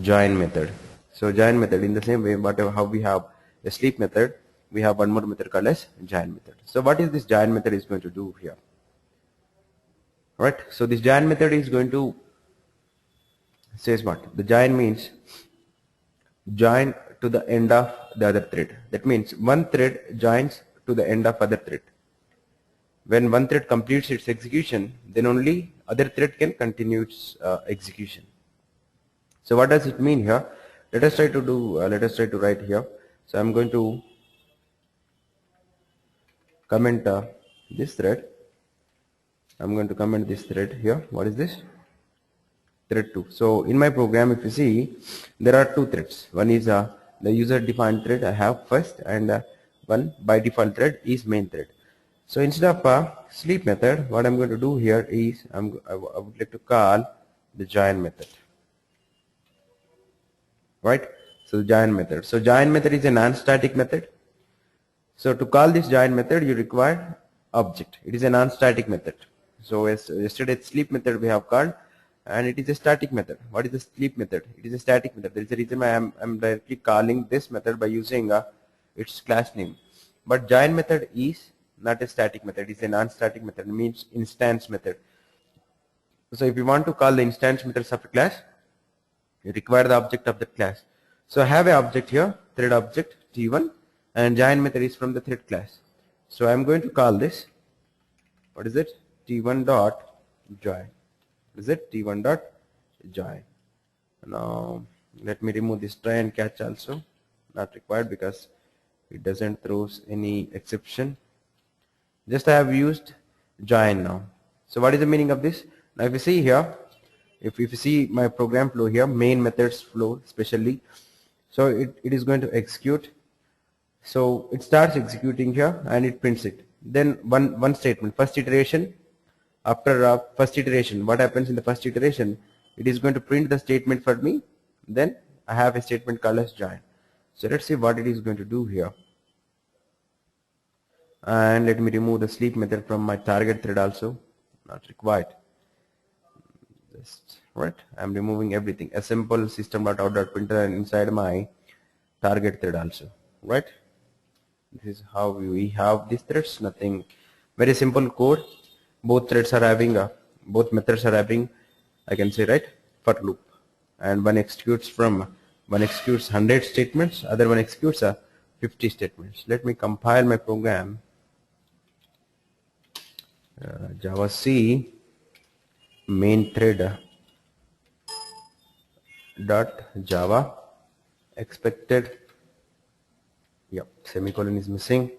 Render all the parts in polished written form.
join method. So join method, in the same way, whatever how we have a sleep method, we have one more method called as join method. So what is this join method is going to do here? Right. So this join method is going to says what? The join means join to the end of the other thread. That means one thread joins to the end of other thread. When one thread completes its execution, then only other thread can continue its execution. So what does it mean here? Let us try to do. Let us try to write here. So I'm going to comment this thread. I'm going to comment this thread here. What is this? Thread 2. So in my program, if you see, there are two threads. One is the user defined thread I have first, and one by default thread is main thread. So instead of sleep method, what I'm going to do here is I would like to call the join method. Right? So the join method. So join method is a non-static method. So to call this join method, you require object. It is a non-static method. So as yesterday sleep method we have called, and it is a static method. What is the sleep method? It is a static method. There is a reason why I'm directly calling this method by using its class name. But join method is not a static method. It is a non-static method. It means instance method. So if you want to call the instance methods of a class, you require the object of that class. So I have an object here, thread object T1, and join method is from the thread class. So I'm going to call this, what is it? T1 dot join. Is it T1 dot join? Now let me remove this try and catch also. Not required because it doesn't throw any exception. Just I have used join now. So what is the meaning of this? Now if you see here, if you see my program flow here, main methods flow especially, so it is going to execute. So it starts executing here and it prints it. Then one statement, first iteration. After first iteration, what happens in the first iteration? It is going to print the statement for me. Then I have a statement called as join. So let's see what it is going to do here. And let me remove the sleep method from my target thread also. Not required. Just right. I'm removing everything. A simple system.out.println inside my target thread also. Right. This is how we have these threads. Nothing. Very simple code. Both threads are having both methods are having, I can say, right, for loop, and one executes 100 statements, other one executes 50 statements. Let me compile my program. Java C main thread dot Java expected. Yep, semicolon is missing.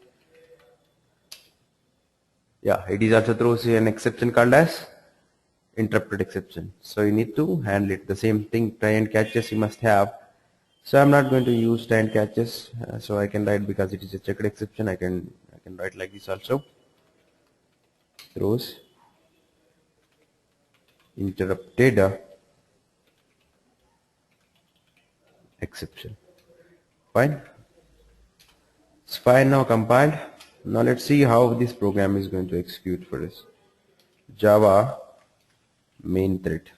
Yeah, it is also throws an exception called as interrupted exception. So you need to handle it. The same thing, try and catches you must have. So I'm not going to use try and catches. So I can write, because it is a checked exception, I can write like this also. Throws interrupted exception. Fine. It's fine now, compiled. Now let's see how this program is going to execute for us. Java main thread.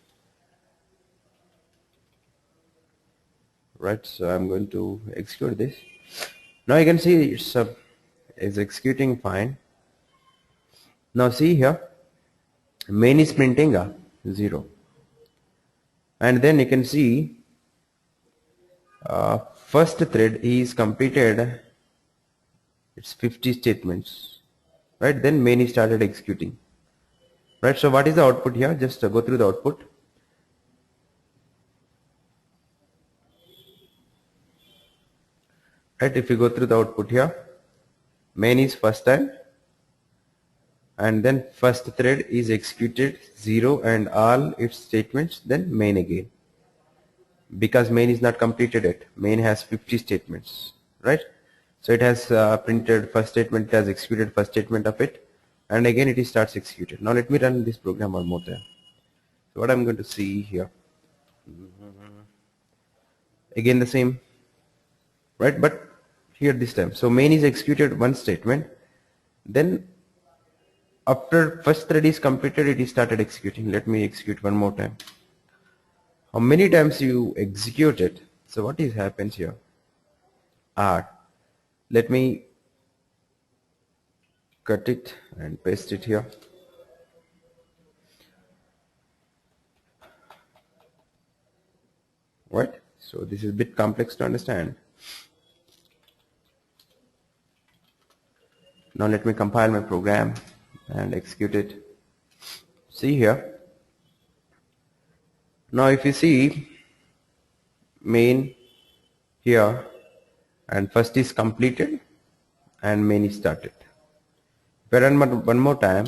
Right, so I'm going to execute this. Now you can see it's executing fine. Now see here, main is printing 0, and then you can see first thread is completed its 50 statements, right? Then main is started executing, right? So what is the output here? Just go through the output. Right, if you go through the output here, main is first time, and then first thread is executed 0 and all its statements, then main again, because main is not completed yet. Main has 50 statements, right? So it has printed first statement, it has executed first statement of it, and again it starts executed. Now let me run this program one more time. So what I'm going to see here, again the same, right? But here this time, so main is executed one statement, then after first thread is completed, it is started executing. Let me execute one more time. how many times you execute it. So what is happens here? Let me cut it and paste it here. Right? So this is a bit complex to understand. Now let me compile my program and execute it. See here. Now if you see main here, and first is completed and main is started. If I run one more time,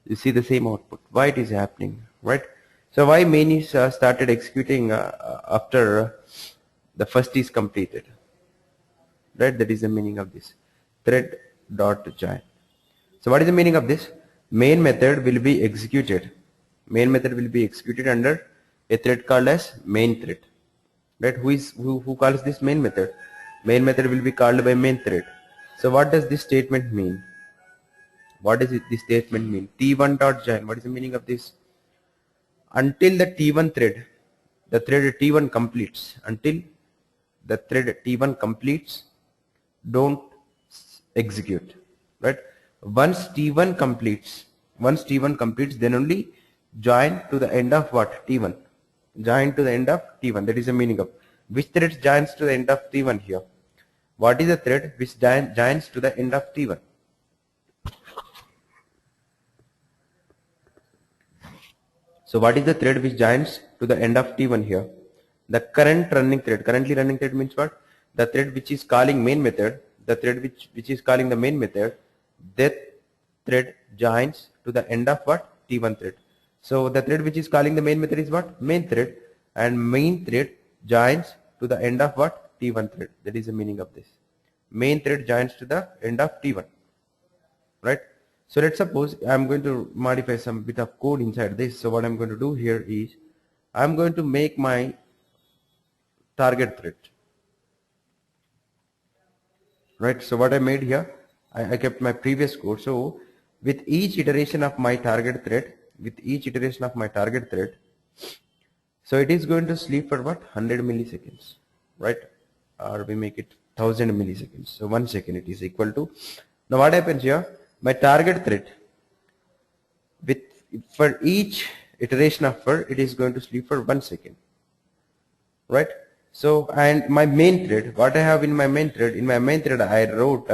you see the same output. Why it is happening, right? So why main is started executing after the first is completed, right? That is the meaning of this thread dot join. So what is the meaning of this? Main method will be executed. Main method will be executed under a thread called as main thread, right? Who calls this main method? Main method will be called by main thread. So what does this statement mean? What does this statement mean? T1 dot join. What is the meaning of this? Until the T1 thread, the thread T1 completes. Until the thread T1 completes, don't execute, right? Once T1 completes, then only join to the end of what? T1. Join to the end of T1. That is the meaning of. Which thread joins to the end of T1 here? What is the thread which joins to the end of T1? So what is the thread which joins to the end of T1 here? The current running thread. Currently running thread means what? The thread which is calling main method. The thread which is calling the main method. That thread joins to the end of what? T1 thread. So the thread which is calling the main method is what? Main thread. And main thread joins to the end of what? T1 thread. That is the meaning of this. Main thread joins to the end of T1. Right? So let's suppose I'm going to modify some bit of code inside this. So what I'm going to do here is I'm going to make my target thread. Right? So what I made here, I kept my previous code. So with each iteration of my target thread, so it is going to sleep for what? 100 milliseconds, right? Or we make it 1000 milliseconds. So 1 second it is equal to. Now what happens here? My target thread, for each iteration of it is going to sleep for 1 second, right? So and my main thread, what I have in my main thread, I wrote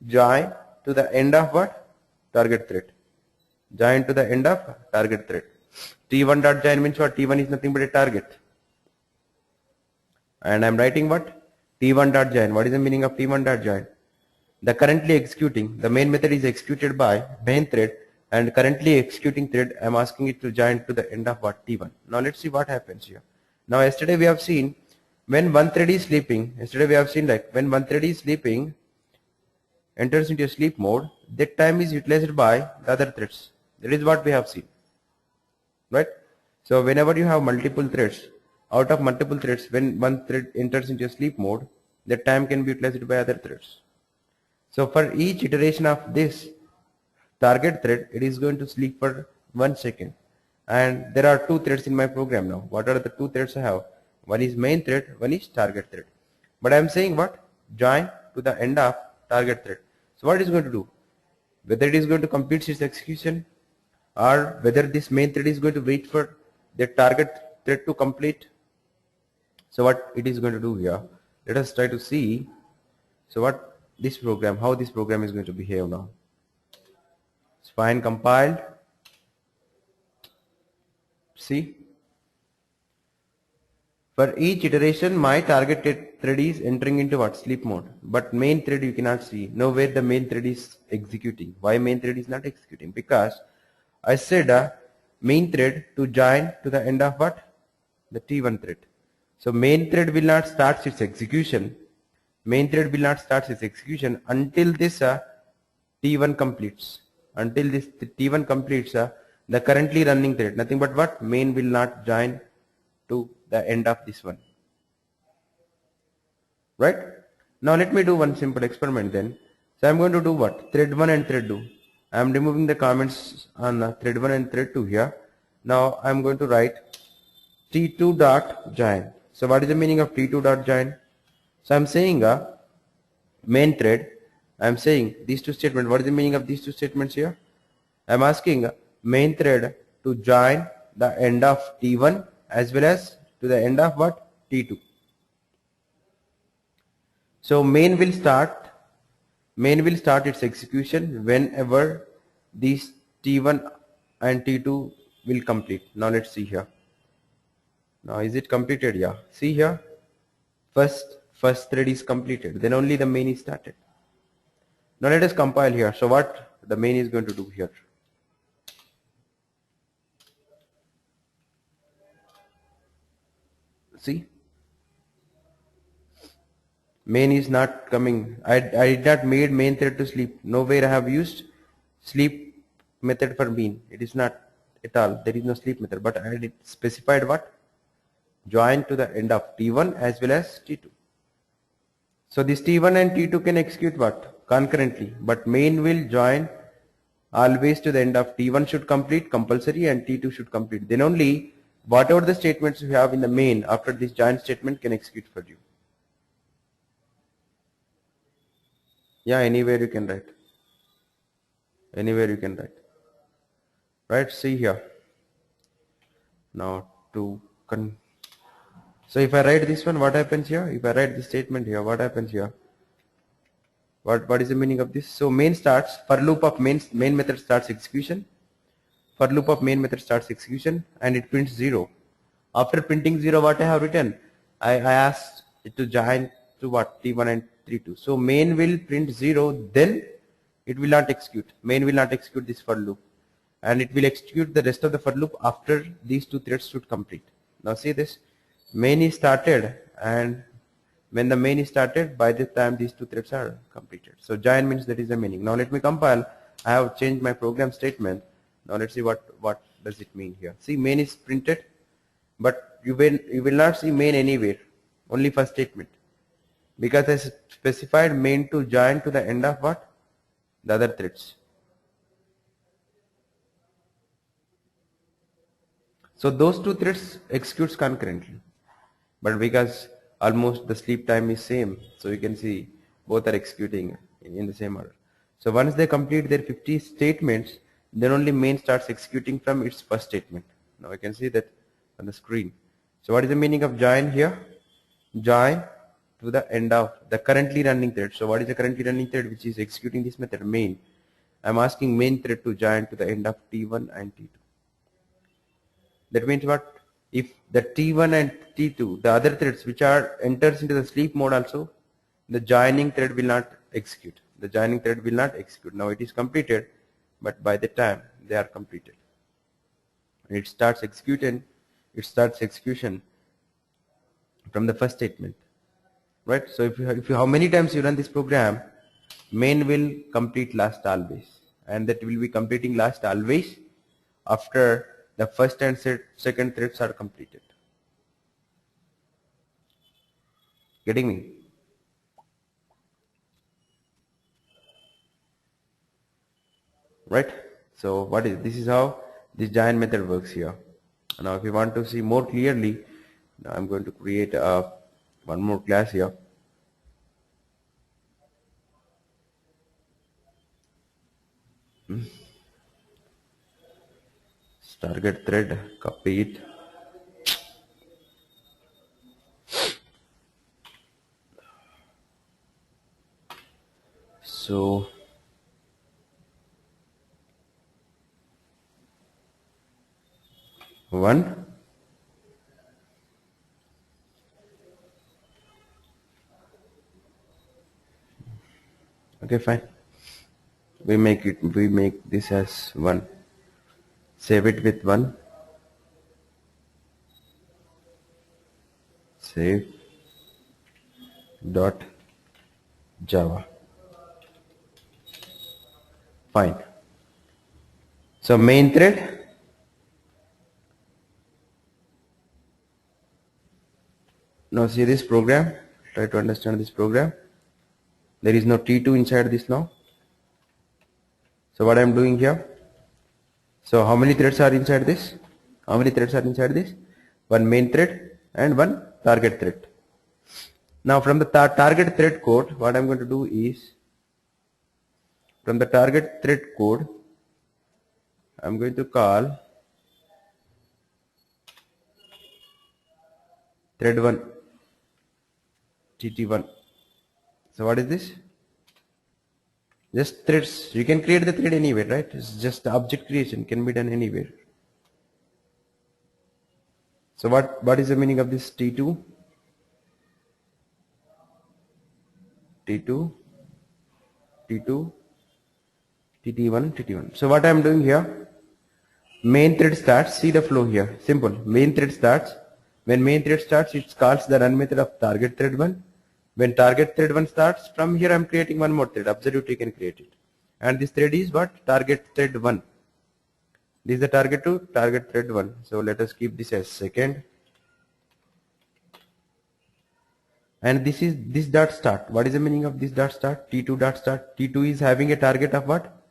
join to the end of what? Target thread. Join to the end of target thread. T1 dot join means what? T1 is nothing but a target. And I'm writing what? T1 dot join. What is the meaning of T1 dot join? The currently executing, the main method is executed by main thread, and currently executing thread, I'm asking it to join to the end of what? T1. Now let's see what happens here. Now yesterday we have seen when one thread is sleeping, when one thread is sleeping, enters into a sleep mode, that time is utilized by the other threads. That is what we have seen, right? So whenever you have multiple threads, out of multiple threads, when one thread enters into a sleep mode, that time can be utilized by other threads. So for each iteration of this target thread, it is going to sleep for 1 second. And there are two threads in my program now. What are the two threads I have? One is main thread, one is target thread. But I am saying what? Join to the end of target thread. So what it is going to do? Whether it is going to complete its execution, or whether this main thread is going to wait for the target thread to complete. So what it is going to do here? Let us try to see. So what this program, how this program is going to behave now. It's fine compiled. See, for each iteration my target thread is entering into what? Sleep mode. But main thread you cannot see. Nowhere the main thread is executing. Why main thread is not executing? Because I said main thread to join to the end of what? The T1 thread. So main thread will not start its execution. Main thread will not start its execution until this T1 completes. Until this T1 completes the currently running thread. Nothing but what? Main will not join to the end of this one. Right? Now let me do one simple experiment then. So I'm going to do what? Thread 1 and thread 2. I'm removing the comments on thread 1 and thread 2 here. Now I'm going to write T2 dot join. So what is the meaning of T2 dot join? So I'm saying a main thread. I'm saying these two statements. What is the meaning of these two statements here? I'm asking main thread to join the end of T1 as well as to the end of what? T2. So main will start its execution whenever these T1 and T2 will complete. Now let's see here. Now is it completed? Yeah. See here. First thread is completed. Then only the main is started. Now let us compile here. So what the main is going to do here? See, main is not coming. I did not made main thread to sleep. Nowhere I have used sleep method for main. It is not at all. There is no sleep method. But I did specified what? Join to the end of T1 as well as T2. So this T1 and T2 can execute what? Concurrently. But main will join always to the end of T1 should complete compulsory and T2 should complete. Then only whatever the statements you have in the main after this join statement can execute for you. Yeah, anywhere you can write. Anywhere you can write. Right, see here. Now so if I write this one, what happens here? If I write this statement here, what happens here? What is the meaning of this? So main starts, for loop of main method starts execution. For loop of main method starts execution and it prints 0. After printing 0, what I have written? I asked it to join to what? T1 and T2. So main will print 0, then it will not execute. Main will not execute this for loop. And it will execute the rest of the for loop after these two threads should complete. Now see this. Main is started, and when the main is started, by the time these two threads are completed. So join means that is the meaning. Now let me compile. I have changed my program statement. Now let's see what does it mean here. See, main is printed, but you will not see main anywhere. Only first statement, because I specified main to join to the end of what? The other threads. So those two threads executes concurrently, but because almost the sleep time is same, so you can see both are executing in the same order. So once they complete their 50 statements, then only main starts executing from its first statement. Now you can see that on the screen. So what is the meaning of join here? Join to the end of the currently running thread. So what is the currently running thread which is executing this method? Main. I'm asking main thread to join to the end of T1 and T2. That means what? If the T1 and T2, the other threads which are enters into the sleep mode also, the joining thread will not execute. The joining thread will not execute. Now it is completed, but by the time they are completed, it starts execution from the first statement, right? So if you how many times you run this program, main will complete last always, and that will be completing last always after the first and second threads are completed. Getting me? Right? So this is how this join method works here. Now if you want to see more clearly, now I'm going to create one more class here. Target thread, copy it. So one, okay, fine. We make this as 1. Save it with 1. Save dot Java. Fine. So main thread, now see this program, try to understand this program. There is no T2 inside this now. So what I am doing here, so how many threads are inside this? How many threads are inside this? one main thread and one target thread. Now from the target thread code, what I'm going to do is, from the target thread code, I'm going to call thread 1, tt1. So what is this? Just threads. You can create the thread anywhere, right? It's just object creation, can be done anywhere. So what is the meaning of this T2? T2, T2, Tt1, Tt1. So what I am doing here, main thread starts, see the flow here, simple. Main thread starts. When main thread starts, it calls the run method of target thread 1. When target thread 1 starts, from here I am creating one more thread, absolutely can create it. And this thread is what? Target thread 1. This is the target to target thread 1. So let us keep this as second. And this is this dot start. What is the meaning of this dot start? T2 dot start. T2 is having a target of what?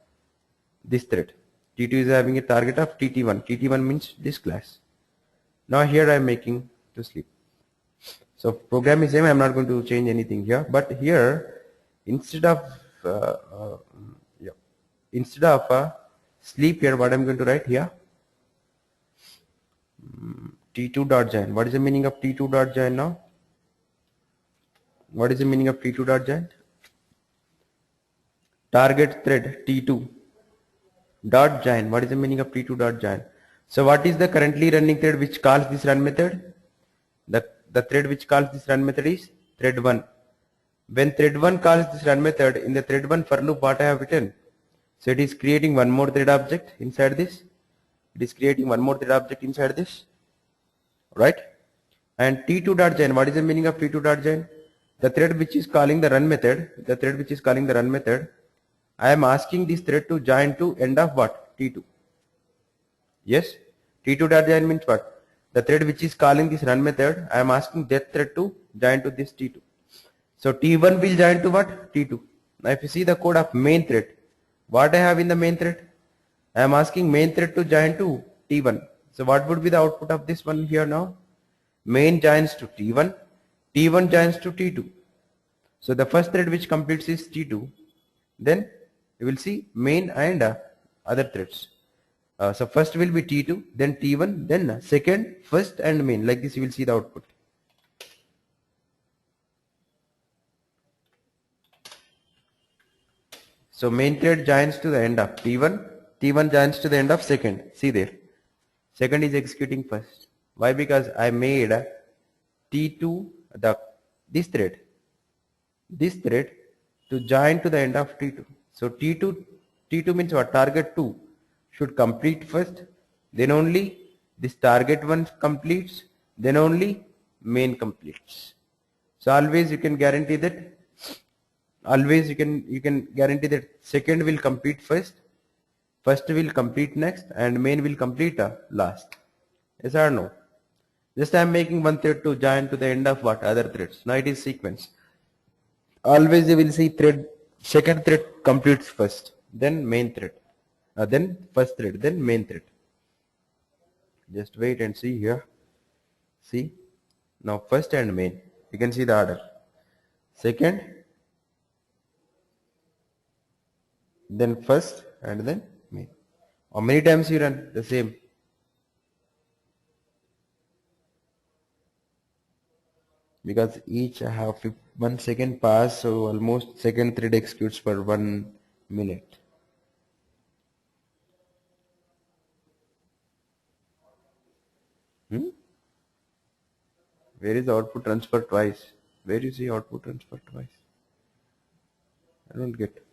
This thread. T2 is having a target of Tt1. Tt1 means this class. Now here I am making to sleep. So program is same. I am not going to change anything here. But here, instead of sleep here, what I am going to write here? T2 dot join. What is the meaning of T2 dot join now? What is the meaning of T2 dot join? Target thread T2 dot join. What is the meaning of T2 dot join? So what is the currently running thread which calls this run method? The thread which calls this run method is thread 1. When thread 1 calls this run method, in the thread 1 for loop, what I have written? So it is creating one more thread object inside this. It is creating one more thread object inside this. Right? And T2 dot join. What is the meaning of T2 dot join? The thread which is calling the run method, I am asking this thread to join to end of what? T2. Yes? T2 dot join means what? The thread which is calling this run method, I am asking that thread to join to this T2. So T1 will join to what? T2. Now if you see the code of main thread, what I have in the main thread? I am asking main thread to join to T1. So what would be the output of this one here now? Main joins to T1, T1 joins to T2. So the first thread which completes is T2. Then you will see main and other threads. So first will be T2, then T1, then second, first and main. Like this you will see the output. So main thread joins to the end of T1, T1 joins to the end of second. See there. Second is executing first. Why? Because I made T2, this thread to join to the end of T2. So T2 means what? Target 2 should complete first, then only this target 1 completes, then only main completes. So always you can guarantee that, you can guarantee that second will complete first will complete next, and main will complete last. Yes or no? Just I am making one thread to join to the end of what? Other threads. Now it is sequence. Always you will see second thread completes first, then main thread, then first thread, then main thread. Just wait and see here. See, now first and main, you can see the order. Second, then first, and then main. How many times you run the same? Because each have 1 second pass, so almost second thread executes for 1 minute. Where is the output transfer twice? Where you see output transfer twice? I don't get.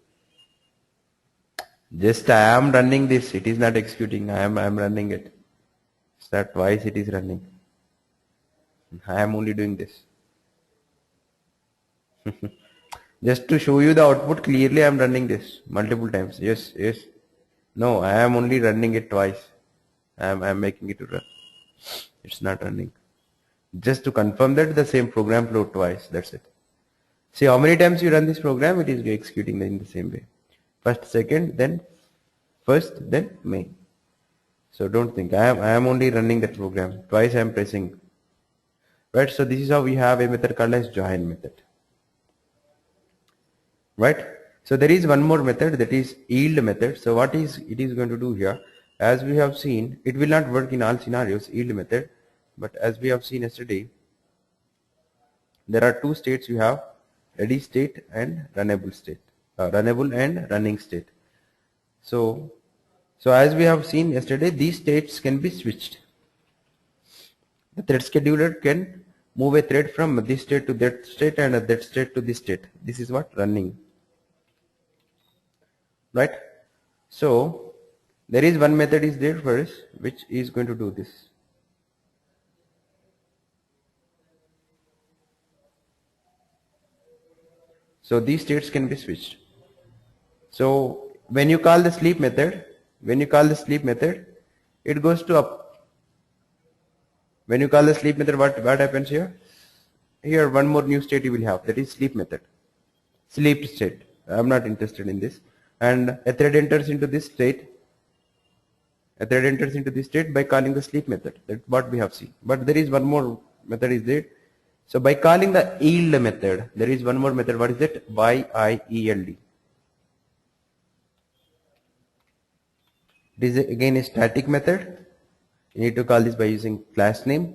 Just I am running this. It is not executing. I am running it. It's that twice it is running. I am only doing this. Just to show you the output clearly, I am running this multiple times. Yes. No, I am only running it twice. I am making it to run. It's not running. Just to confirm that the same program flow twice. That's it. See how many times you run this program, it is executing in the same way. First, second, then first, then main. So don't think I am only running that program. Twice I am pressing. Right? So this is how we have a method called as join method. Right? So there is one more method, that is yield method. So what is it is going to do here? As we have seen, it will not work in all scenarios, yield method, but as we have seen yesterday, there are two states you have: ready state and runnable state, runnable and running state. So as we have seen yesterday, these states can be switched. The thread scheduler can move a thread from this state to that state and that state to this state. This is what running. Right? So there is one method is there for us which is going to do this. So these states can be switched. So when you call the sleep method, it goes to up. When you call the sleep method, what happens here? Here one more new state you will have, that is sleep method. Sleep state. I am not interested in this. And a thread enters into this state. A thread enters into this state by calling the sleep method. That's what we have seen. But there is one more method is there. So by calling the yield method, there is one more method. What is it? YIELD. It is again a static method. You need to call this by using class name.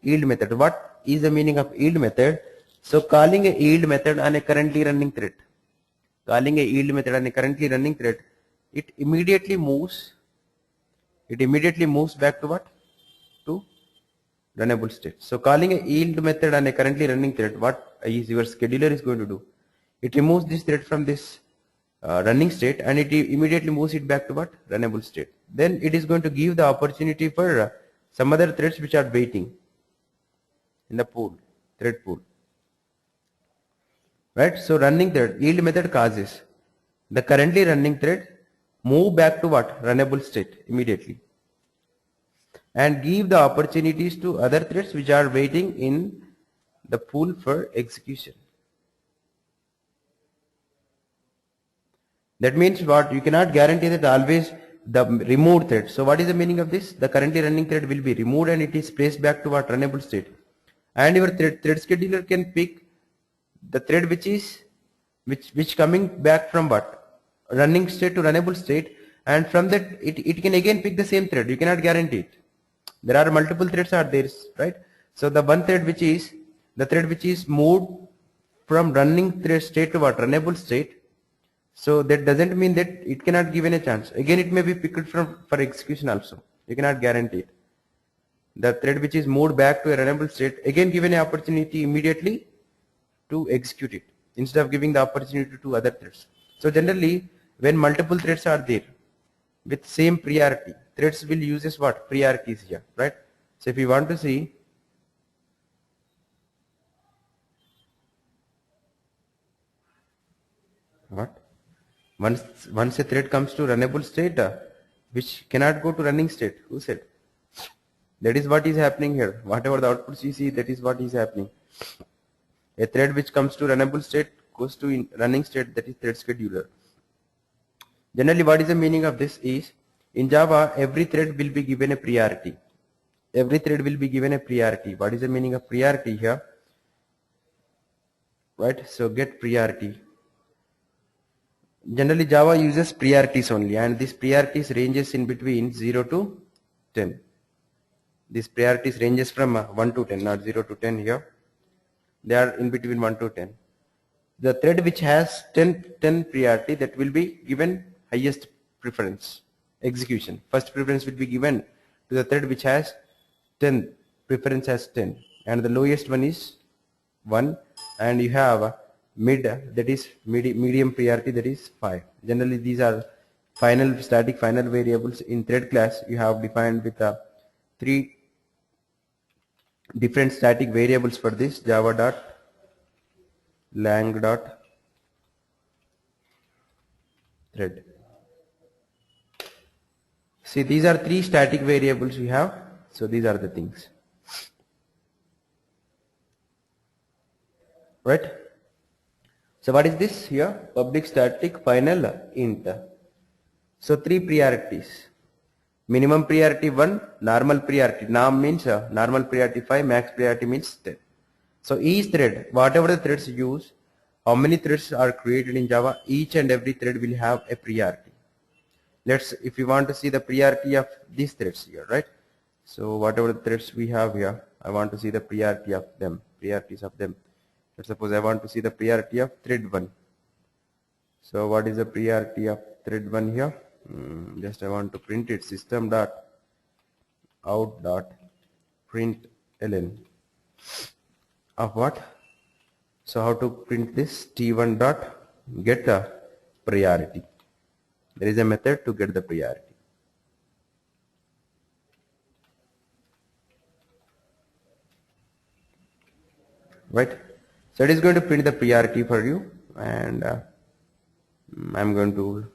Yield method. What is the meaning of yield method? So calling a yield method on a currently running thread. Calling a yield method on a currently running thread, it immediately moves back to what? To runnable state. So calling a yield method on a currently running thread, what is your scheduler is going to do? It removes this thread from this running state and it immediately moves it back to what? Runnable state. Then it is going to give the opportunity for some other threads which are waiting in the pool, thread pool. Right? So running thread, yield method causes the currently running thread move back to what? Runnable state immediately. And give the opportunities to other threads which are waiting in the pool for execution. That means what? You cannot guarantee that always the removed thread. So what is the meaning of this? The currently running thread will be removed and it is placed back to what? Runnable state. And your thread scheduler can pick the thread which coming back from what? Running state to runnable state, and from that it can again pick the same thread. You cannot guarantee it. There are multiple threads are there, right? So the one thread which is moved from running thread state to what? Runnable state. So that doesn't mean that it cannot give any chance. Again it may be picked for execution also. You cannot guarantee it. The thread which is moved back to a runnable state, again given an opportunity immediately to execute it instead of giving the opportunity to other threads. So generally when multiple threads are there with same priority, threads will use what? Priorities here, right? So if you want to see, what? Once a thread comes to runnable state, which cannot go to running state. Who said? That is what is happening here. Whatever the outputs you see, that is what is happening. A thread which comes to runnable state goes to running state, that is thread scheduler. Generally what is the meaning of this is, in Java every thread will be given a priority. Every thread will be given a priority. What is the meaning of priority here? Right? So get priority. Generally Java uses priorities only, and these priorities ranges in between 0 to 10. These priorities ranges from 1 to 10, not 0 to 10 here. They are in between 1 to 10. The thread which has 10 priority, that will be given highest preference execution. First preference will be given to the thread which has 10, preference has 10, and the lowest one is 1, and you have mid, that is medium priority, that is 5. Generally these are static final variables. In thread class you have defined with 3 different static variables for this: java dot lang dot thread. See, these are 3 static variables we have. So these are the things, right? So what is this here? Public static final int. So 3 priorities: minimum priority 1, normal priority, norm means normal priority 5, max priority means 10. So each thread, whatever the threads use, how many threads are created in Java, each and every thread will have a priority. If you want to see the priority of these threads here, right? So whatever the threads we have here, I want to see the priority of them, priorities of them. Let's suppose I want to see the priority of thread 1. So what is the priority of thread 1 here? Just I want to print it, system dot out dot print ln of what? So how to print this? T1 dot get the priority. There is a method to get the priority. Right? So it is going to print the priority for you, and I'm going to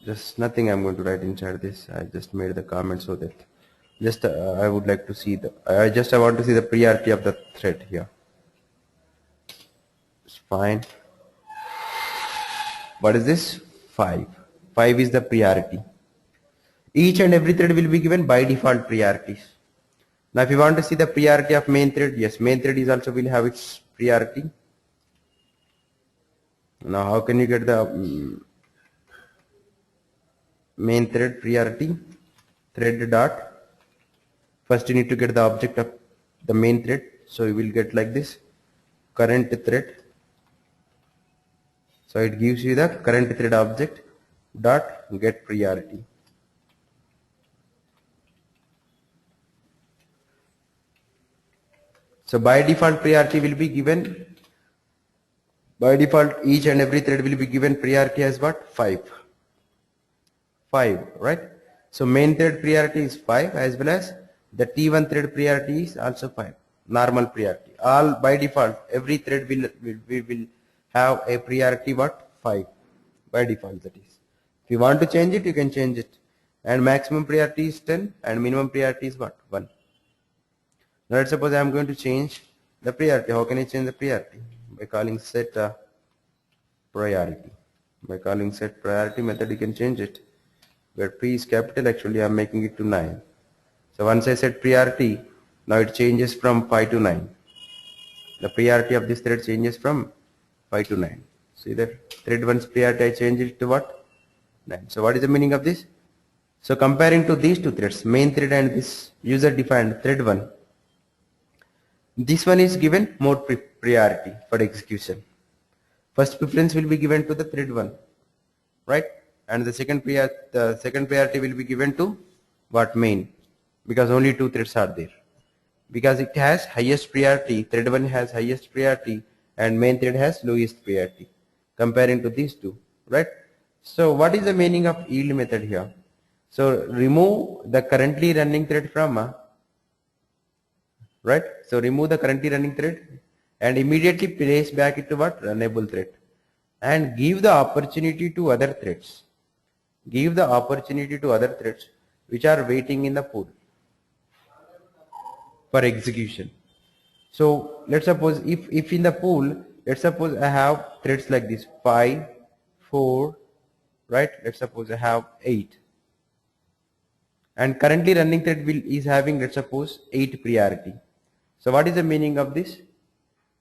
just nothing I'm going to write inside this. I just made the comment so that just I would like to see I want to see the priority of the thread here. It's fine. What is this? 5. 5 is the priority. Each and every thread will be given by default priorities. Now if you want to see the priority of main thread, yes, main thread is also will have its priority. Now how can you get the main thread priority? Thread dot, first you need to get the object of the main thread, so you will get like this, current thread. So it gives you the current thread object dot get priority. So by default priority will be given, by default each and every thread will be given priority as what? 5, right? So main thread priority is 5, as well as the T1 thread priority is also 5, normal priority. All by default every thread will have a priority what? 5 by default, that is. If you want to change it, you can change it. And maximum priority is 10 and minimum priority is what? 1. Now let's suppose I am going to change the priority. How can I change the priority? By calling set priority. By calling set priority method you can change it. Where P is capital, actually I am making it to 9. So once I set priority, now it changes from 5 to 9. The priority of this thread changes from 5 to 9. See that thread 1's priority I change it to what? 9. So what is the meaning of this? So comparing to these two threads, main thread and this user defined thread 1, this one is given more priority for execution. First preference will be given to the thread 1, right? And the second priority will be given to what? Main, because only 2 threads are there. Because it has highest priority, thread 1 has highest priority and main thread has lowest priority comparing to these two, right? So what is the meaning of yield method here? So remove the currently running thread from right? So remove the currently running thread and immediately place back into what? Runnable thread, and give the opportunity to other threads. Give the opportunity to other threads which are waiting in the pool for execution. So let's suppose if in the pool, let's suppose I have threads like this, 5, 4, right? Let's suppose I have 8. And currently running thread is having, let's suppose, 8 priority. So what is the meaning of this?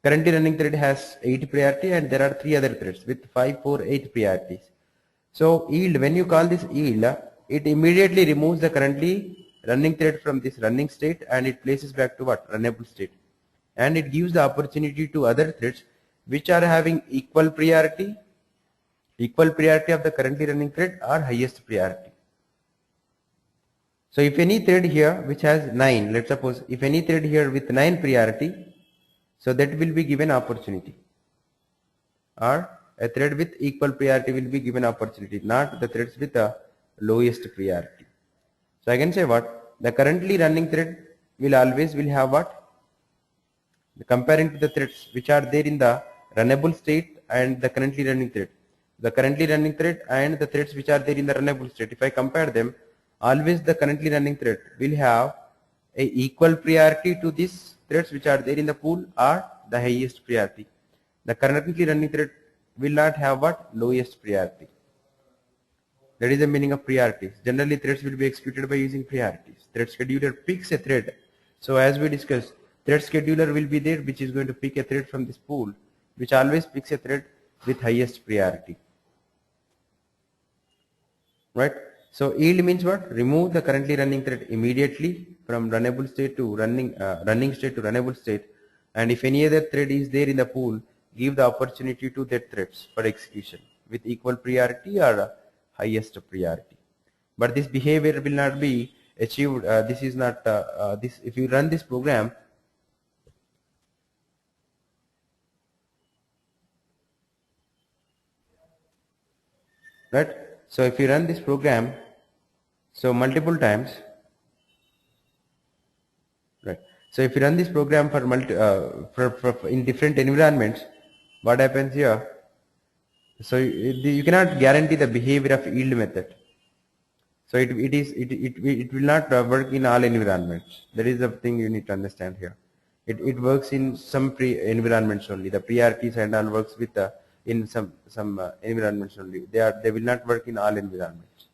Currently running thread has 8 priority and there are 3 other threads with 5, 4, 8 priorities. So yield, when you call this yield, it immediately removes the currently running thread from this running state and it places back to what? Runnable state. And it gives the opportunity to other threads which are having equal priority of the currently running thread or highest priority. So if any thread here which has 9, let's suppose if any thread here with 9 priority, so that will be given opportunity, or a thread with equal priority will be given opportunity, not the threads with the lowest priority. So I can say what? The currently running thread will always have what? Comparing to the threads which are there in the runnable state and the currently running thread. The currently running thread and the threads which are there in the runnable state, if I compare them, always the currently running thread will have a equal priority to these threads which are there in the pool or the highest priority. The currently running thread will not have what? Lowest priority. That is the meaning of priorities. Generally, threads will be executed by using priorities. Thread scheduler picks a thread. So as we discussed, thread scheduler will be there, which is going to pick a thread from this pool, which always picks a thread with highest priority. Right? So yield means what? Remove the currently running thread immediately from runnable state to running state to runnable state. And if any other thread is there in the pool, give the opportunity to that threads for execution with equal priority or highest priority. But this behavior will not be achieved. This is not this. If you run this program, right? So if you run this program, so multiple times, right? So if you run this program for in different environments, what happens here? So you cannot guarantee the behavior of yield method. So it will not work in all environments. That is the thing you need to understand here. It works in some environments only. The priorities and all works with in some environments only. They will not work in all environments.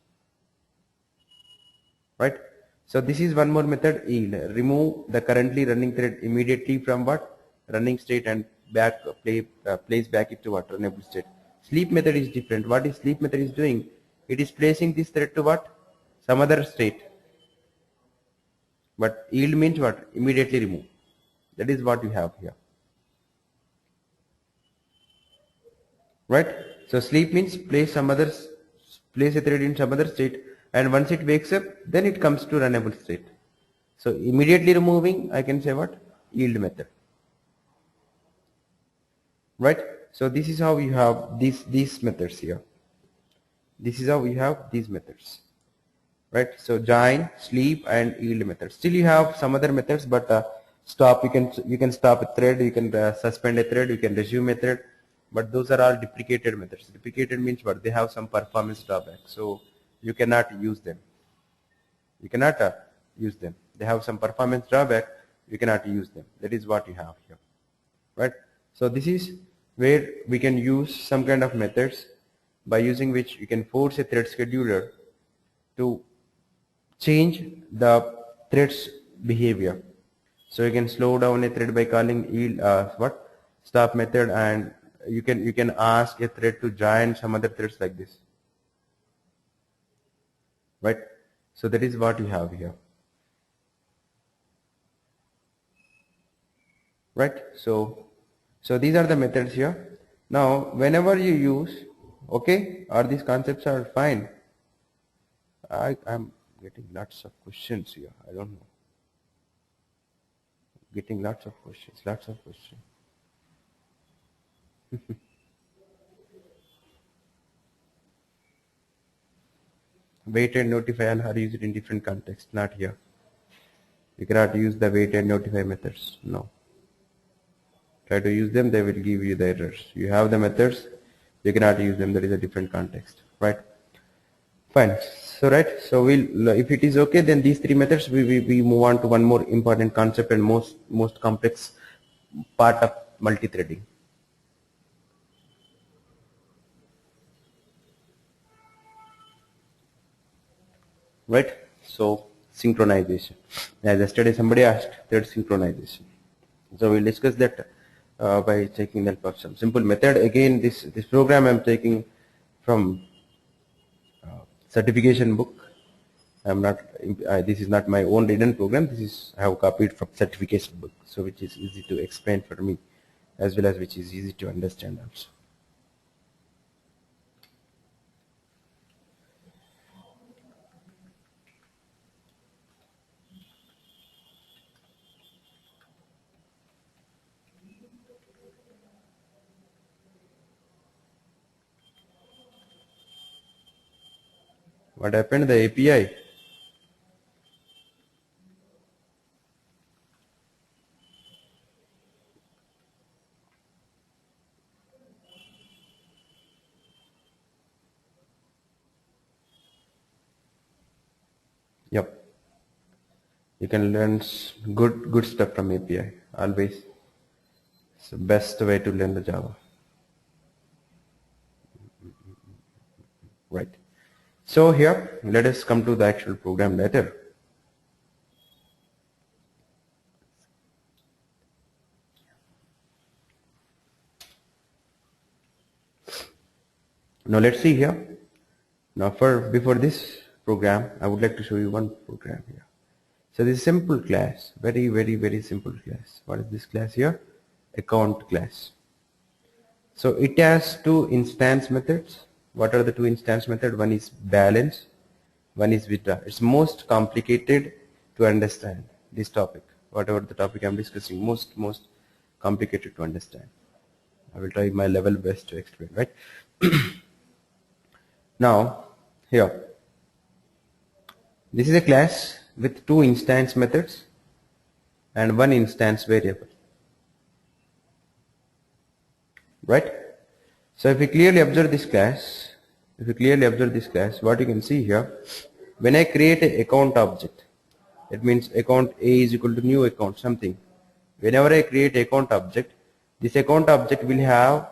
Right? So this is one more method, yield. Remove the currently running thread immediately from what? Running state and place back it to what? Runnable state. Sleep method is different. What is sleep method is doing? It is placing this thread to what? Some other state. But yield means what? Immediately remove. That is what you have here. Right? So sleep means place a thread in some other state, and once it wakes up, then it comes to runnable state. So immediately removing, I can say what? Yield method. Right? So this is how you have these methods here. This is how we have these methods. Right? So join, sleep, and yield methods. Still you have some other methods, but stop. You can stop a thread. You can suspend a thread. You can resume a thread. But those are all deprecated methods. Deprecated means what? They have some performance drawback, so you cannot use them. You cannot use them. They have some performance drawback. You cannot use them. That is what you have here, right? So this is where we can use some kind of methods by using which you can force a thread scheduler to change the thread's behavior. So you can slow down a thread by calling yield stop method, and you can ask a thread to join some other threads like this, right? So that is what you have here, right? So these are the methods here. Now whenever you use, okay, or these concepts are fine. I'm getting lots of questions here. I don't know. Getting lots of questions. Wait and notify are used in different contexts, not here. You cannot use the wait and notify methods. No. Try to use them, they will give you the errors. You have the methods, you cannot use them. That is a different context, right? Fine. So right. So if it is okay, then these three methods we move on to one more important concept and most complex part of multi-threading. Right? So synchronization. As yesterday somebody asked, thread synchronization. So we'll discuss that by taking the help of some simple method. Again, this program I'm taking from certification book. I'm not. This is not my own written program. This is I have copied from certification book, so which is easy to explain for me, as well as which is easy to understand also. What happened? The API. Yep. You can learn good stuff from API. Always. It's the best way to learn the Java. right? So here, let us come to the actual program letter. Now let's see here. Now before this program, I would like to show you one program here. So this simple class, very simple class. What is this class here? Account class. So it has two instance methods. What are the two instance methods? One is balance, one is withdraw. It's most complicated to understand this topic. Whatever the topic I'm discussing, most complicated to understand. I will try my level best to explain, right? Now, here, this is a class with two instance methods and one instance variable, right? So if you clearly observe this class, what you can see here, when I create an account object, it means account A is equal to new account something. Whenever I create account object, this account object will have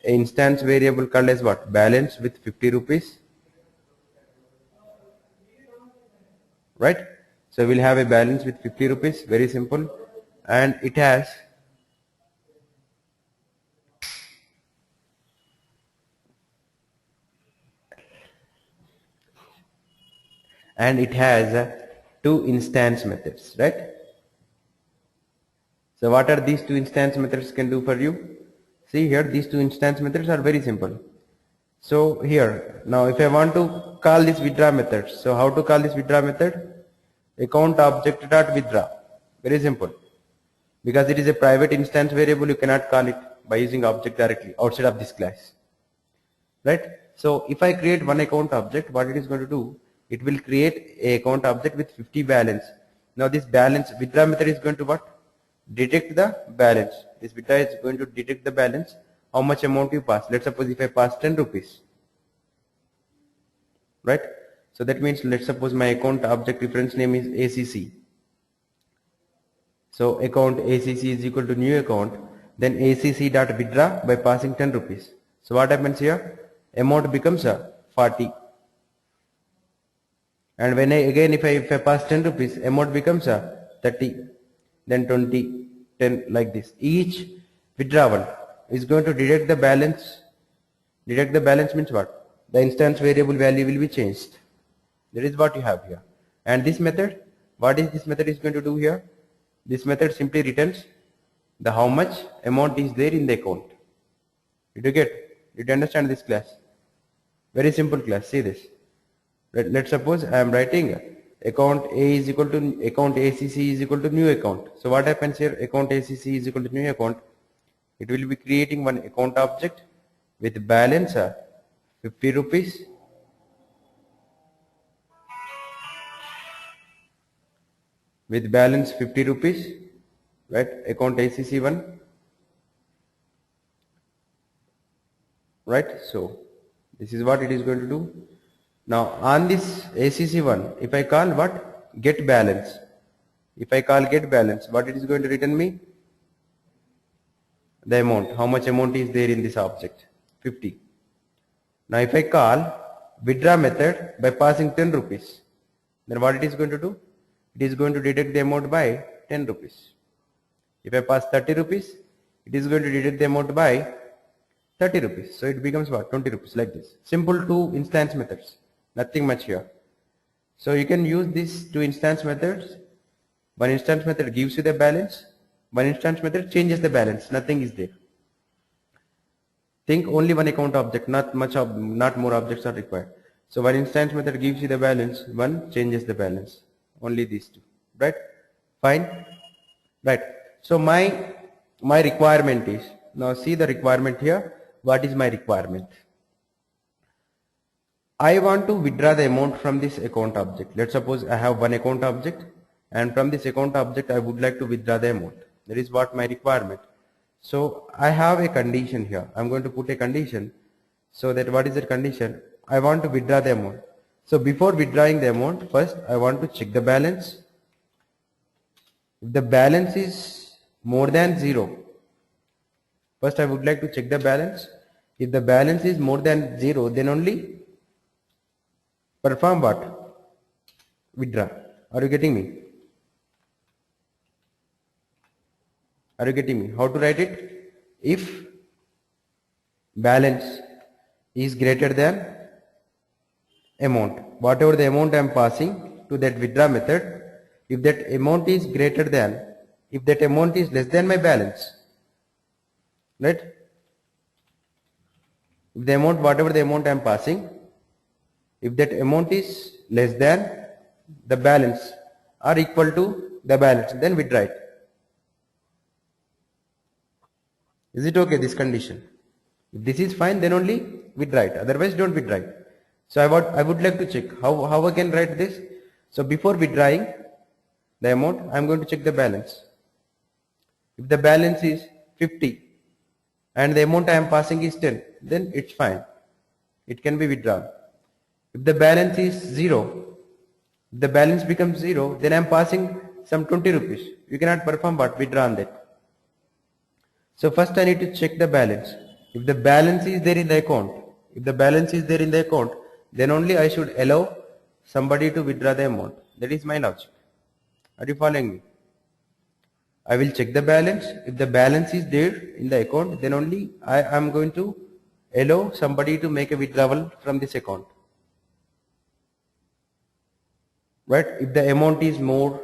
an instance variable called as what? Balance with 50 rupees, right? So we'll have a balance with 50 rupees, very simple, and it has two instance methods, right? So what are these two instance methods can do for you? See here, these two instance methods are very simple. So here, now if I want to call this withdraw method, so how to call this withdraw method? Account object dot withdraw. Very simple. Because it is a private instance variable, you cannot call it by using object directly outside of this class. Right? So if I create one account object, what it is going to do? It will create a account object with 50 balance. Now this balance withdraw method is going to what? Detect the balance. This withdraw is going to detect the balance, how much amount you pass. Let's suppose if I pass 10 rupees, right? So that means let's suppose my account object reference name is ACC. So account ACC is equal to new account, then ACC dot withdraw by passing 10 rupees. So what happens here? Amount becomes 40. And when if I pass 10 rupees, amount becomes 30, then 20, 10, like this. Each withdrawal is going to detect the balance. Detect the balance means what? The instance variable value will be changed. That is what you have here. And this method, what is this method is going to do here? This method simply returns the how much amount is there in the account. Did you get? Did you understand this class? Very simple class. See this. Let's suppose I am writing account A is equal to account ACC is equal to new account. So what happens here? Account ACC is equal to new account. It will be creating one account object with balance 50 rupees. With balance 50 rupees, right? Account ACC1, right? So this is what it is going to do. Now on this ACC1, if I call what? Get balance. If I call get balance, what it is going to return me? The amount. How much amount is there in this object? 50. Now if I call withdraw method by passing 10 rupees, then what it is going to do? It is going to detect the amount by 10 rupees. If I pass 30 rupees, it is going to detect the amount by 30 rupees. So it becomes what? 20 rupees, like this. Simple two instance methods. Nothing much here. So you can use these two instance methods. One instance method gives you the balance. One instance method changes the balance. Nothing is there. Think only one account object, not more objects are required. So one instance method gives you the balance, one changes the balance. Only these two, right? Fine, right? So my requirement is, now see the requirement here. What is my requirement? I want to withdraw the amount from this account object. Let's suppose I have one account object, and from this account object I would like to withdraw the amount. That is what my requirement. So I have a condition here. I'm going to put a condition, so that what is the condition? I want to withdraw the amount. So before withdrawing the amount, first I want to check the balance. If the balance is more than 0, first I would like to check the balance. If the balance is more than 0, then only perform what? Withdraw. Are you getting me? Are you getting me? How to write it? If balance is greater than amount, whatever the amount I am passing to that withdraw method, if that amount is greater than, if that amount is less than my balance, right? If the amount, whatever the amount I am passing, if that amount is less than the balance or equal to the balance, then withdraw it. Is it okay, this condition? If this is fine, then only withdraw it. Otherwise, don't withdraw it. So I would like to check how I can write this. So before withdrawing the amount, I am going to check the balance. If the balance is 50 and the amount I am passing is 10, then it's fine. It can be withdrawn. If the balance is 0, if the balance becomes 0, then I am passing some 20 rupees. You cannot perform what? Withdraw on that. So first I need to check the balance. If the balance is there in the account, then only I should allow somebody to withdraw the amount. That is my logic. Are you following me? I will check the balance. If the balance is there in the account, then only I am going to allow somebody to make a withdrawal from this account. Right? If the amount is more,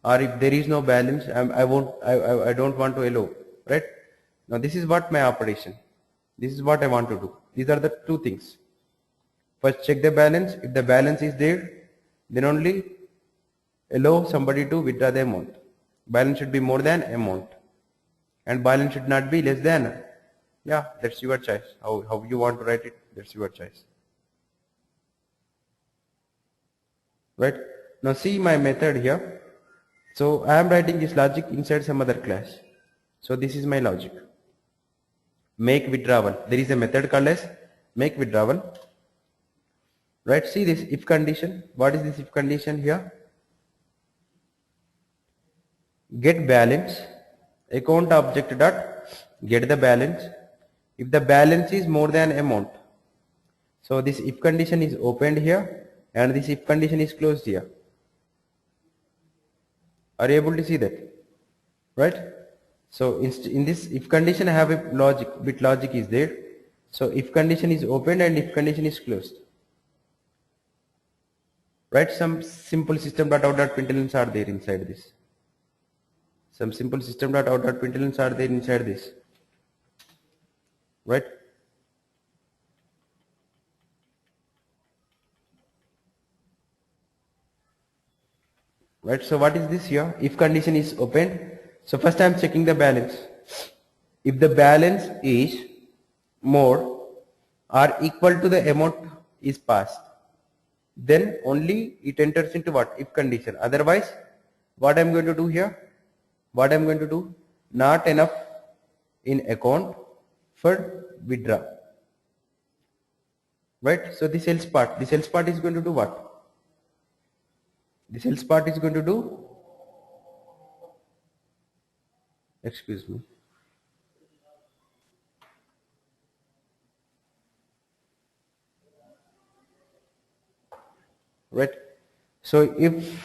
or if there is no balance, I don't want to allow. Right? Now this is what my operation. This is what I want to do. These are the two things. First check the balance. If the balance is there, then only allow somebody to withdraw the amount. Balance should be more than amount. And balance should not be less than. Yeah, that's your choice. How you want to write it, that's your choice. Right? Now see my method here. So I am writing this logic inside some other class. So this is my logic. Make withdrawal. There is a method called as make withdrawal. Right? See this if condition. What is this if condition here? Get balance. Account object dot get the balance. If the balance is more than amount. So this if condition is opened here and this if condition is closed here. Are you able to see that? Right? So in this if condition I have a logic, bit logic is there. So if condition is opened and if condition is closed. Right? Some simple system.out.printlns are there inside this. Some simple system.out.printlns are there inside this. Right? Right? So what is this here? If condition is opened. So first I am checking the balance. If the balance is more or equal to the amount is passed, then only it enters into what? If condition. Otherwise, what I am going to do here? What I am going to do? Not enough in account for withdraw. Right? So this else part is going to do what? This else part is going to do, excuse me, right? So if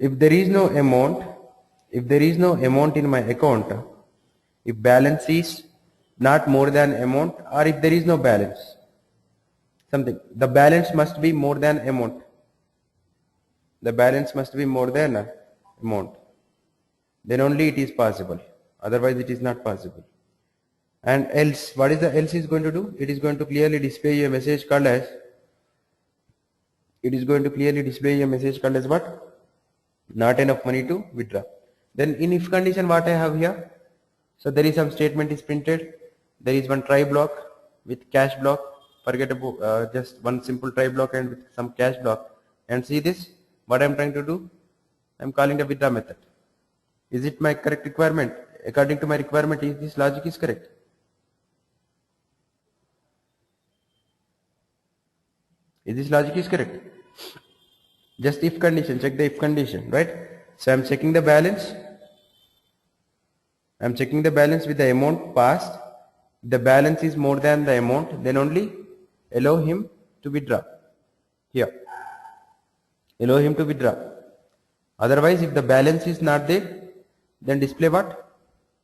there is no amount, in my account, if balance is not more than amount, or if there is no balance, something, the balance must be more than amount. The balance must be more than amount. Then only it is possible. Otherwise it is not possible. And else, what is the else is going to do? It is going to clearly display a message called as, what? Not enough money to withdraw. Then in if condition what I have here? So there is some statement is printed. There is one try block with cash block. Forget about just one simple try block and with some cash block. And see this, what I am trying to do? I am calling the withdraw method. Is it my correct requirement? According to my requirement, is this logic is correct? Is this logic is correct? Just if condition, check the if condition, right? So I am checking the balance. I am checking the balance with the amount passed. If the balance is more than the amount, then only allow him to withdraw. Here. Allow him to withdraw. Otherwise, if the balance is not there, then display what?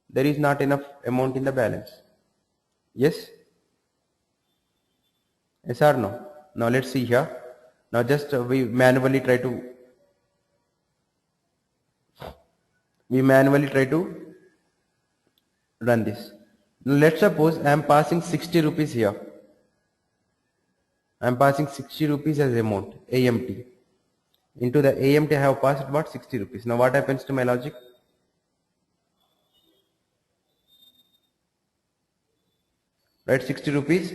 There is not enough amount in the balance. Yes? Yes or no? Now let's see here. Now just we manually try to run this. Now let's suppose I am passing 60 rupees here. I am passing 60 rupees as amount, AMT. Into the AMT I have passed what? 60 rupees. Now what happens to my logic? Right, 60 rupees.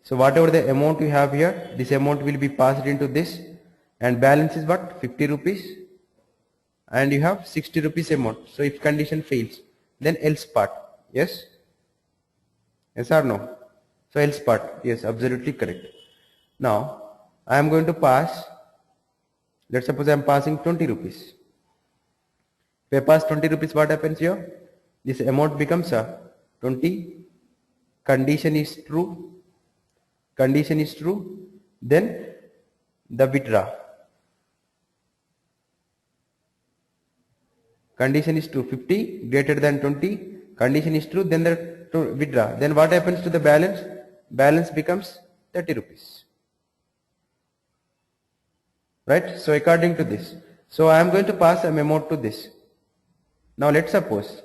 So whatever the amount you have here, this amount will be passed into this, and balance is what? 50 rupees. And you have 60 rupees amount. So if condition fails, then else part. Yes? Yes or no? So else part. Yes, absolutely correct. Now I am going to pass, let's suppose I am passing 20 rupees. If I pass 20 rupees, what happens here? This amount becomes 20. Condition is true. Condition is true. Then the withdraw. Condition is true. 50 greater than 20. Condition is true. Then the withdraw. Then what happens to the balance? Balance becomes 30 rupees. Right? So according to this. So I am going to pass a memo to this. Now let's suppose,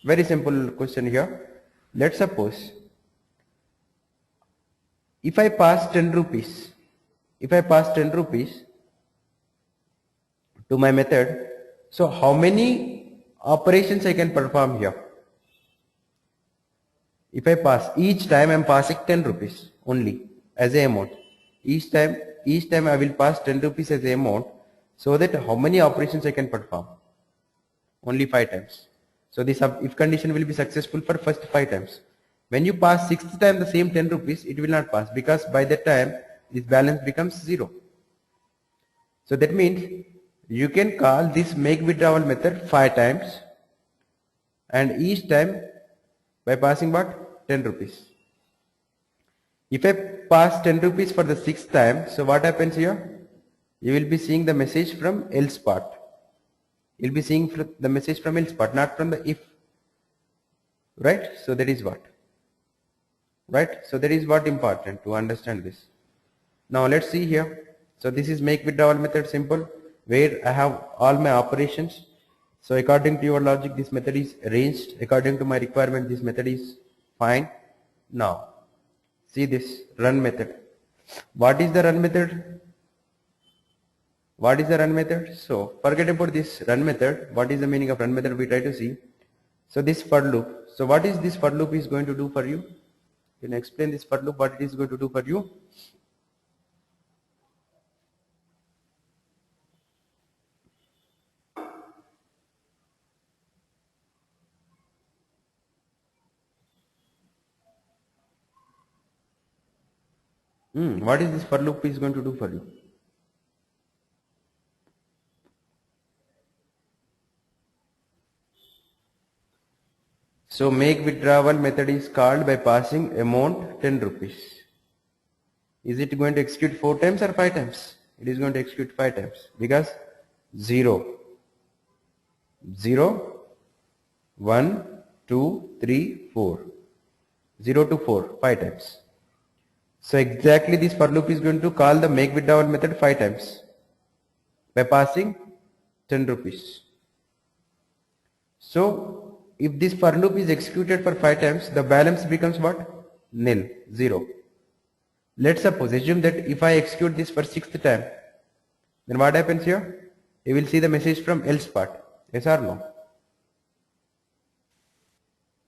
very simple question here. Let's suppose if I pass 10 rupees, to my method, so how many operations I can perform here? If I pass, each time I am passing 10 rupees only as a amount. Each time I will pass 10 rupees as a amount, so that how many operations I can perform? Only 5 times. So this if condition will be successful for first 5 times. When you pass 6th time the same 10 rupees, it will not pass, because by that time this balance becomes 0. So that means you can call this make withdrawal method 5 times, and each time by passing what? 10 rupees. If I pass 10 rupees for the 6th time, so what happens here? You will be seeing the message from else part. You will be seeing the message from else part, not from the if. Right? So that is what. Right? So that is what important to understand this. Now let's see here. So this is make withdrawal method, simple, where I have all my operations. So according to your logic, this method is arranged. According to my requirement, this method is fine. Now see this run method. What is the run method? What is the run method? So forget about this run method. What is the meaning of run method? We try to see. So this for loop. So what is this for loop is going to do for you? Can I explain this for loop, what it is going to do for you? What is this for loop is going to do for you? So make withdrawal method is called by passing amount 10 rupees. Is it going to execute 4 times or 5 times? It is going to execute 5 times, because 0, 0, 1, 2, 3, 4. 0 to 4, 5 times. So exactly this for loop is going to call the make withdrawal method 5 times by passing 10 rupees. So if this for loop is executed for 5 times, the balance becomes what? Nil, 0. Let's suppose, assume that if I execute this for 6th time, then what happens here? You will see the message from else part. Yes or no?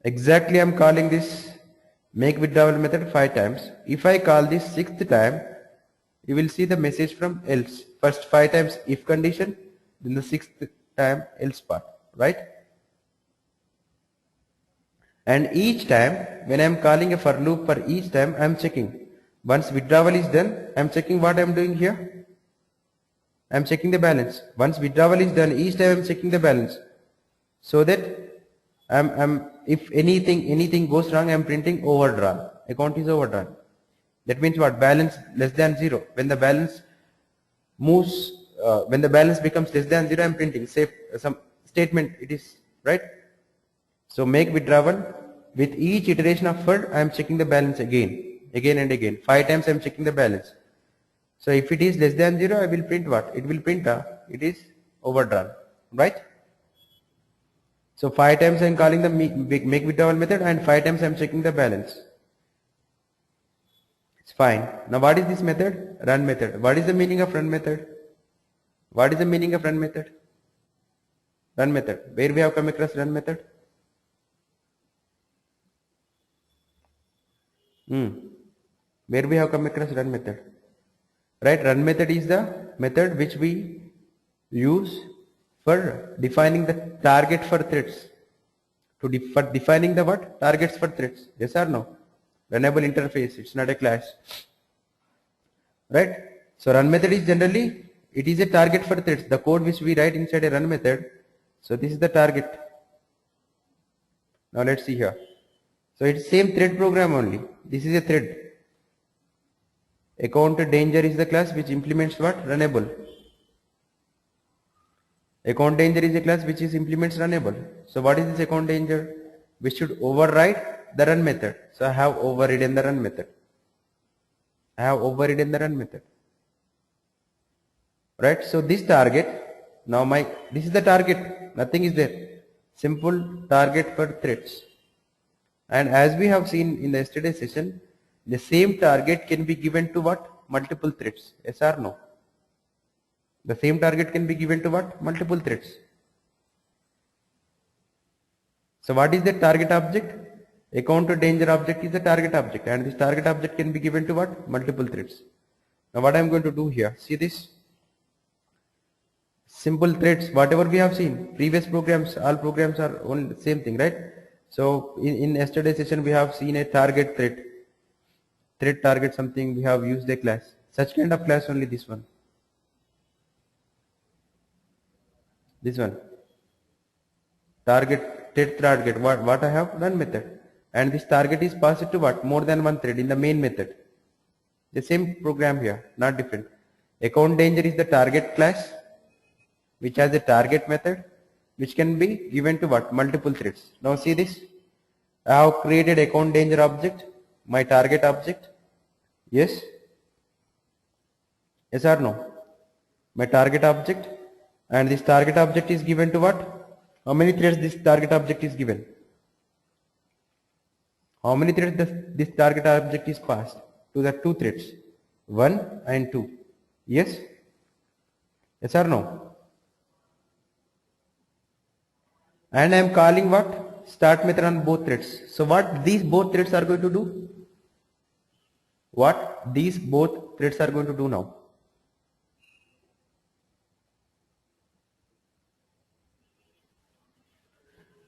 Exactly I am calling this make withdrawal method 5 times. If I call this 6th time, you will see the message from else. First 5 times if condition, then the 6th time else part, right? And each time when I am calling a for loop, for each time I am checking. Once withdrawal is done, I am checking what I am doing here. I am checking the balance. Once withdrawal is done, each time I am checking the balance. So that if anything goes wrong, I am printing overdrawn. Account is overdrawn. That means what? Balance less than 0. When the balance moves, when the balance becomes less than 0, I'm printing. Say some statement it is, right? So make withdrawal. With each iteration of for, I am checking the balance again and again. 5 times I am checking the balance. So if it is less than 0, I will print what? It will print it is overdrawn, right? So 5 times I am calling the make withdrawal method, and 5 times I am checking the balance. It's fine. Now what is this method? Run method. What is the meaning of run method? What is the meaning of run method? Run method. Where we have come across run method? Where we have come across run method? Right? Run method is the method which we use for defining the target for threads. For defining the what? Targets for threads. Yes or no? Runnable interface. It's not a class. Right? So run method is generally, it is a target for threads. The code which we write inside a run method. So this is the target. Now let's see here. So it's same thread program only. This is a thread. Account danger is the class which implements what? Runnable. Account danger is a class which implements runnable. So what is this account danger? We should override the run method. So I have overridden the run method. Right? So this target, now this is the target. Nothing is there. Simple target for threads. And as we have seen in the yesterday session, the same target can be given to what? Multiple threads. Yes or no? The same target can be given to what? Multiple threads. So what is the target object? Account to danger object is the target object, and this target object can be given to what? Multiple threads. Now what I am going to do here, see this? Simple threads, whatever we have seen, previous programs, all programs are on the same thing, right? So in yesterday's session we have seen a target thread target something, we have used a class, such kind of class only this one. Target, thread target, what I have? Run method. And this target is passed to what? More than one thread in the main method. The same program here, not different. Account danger is the target class, which has a target method, which can be given to what? Multiple threads. Now see this. I have created account danger object, my target object. Yes? Yes or no? My target object, and this target object is given to what? How many threads this target object is given? How many threads this target object is passed? To the two threads, 1 and 2. Yes? Yes or no? And I am calling what? Start method on both threads. So what these both threads are going to do? What these both threads are going to do now?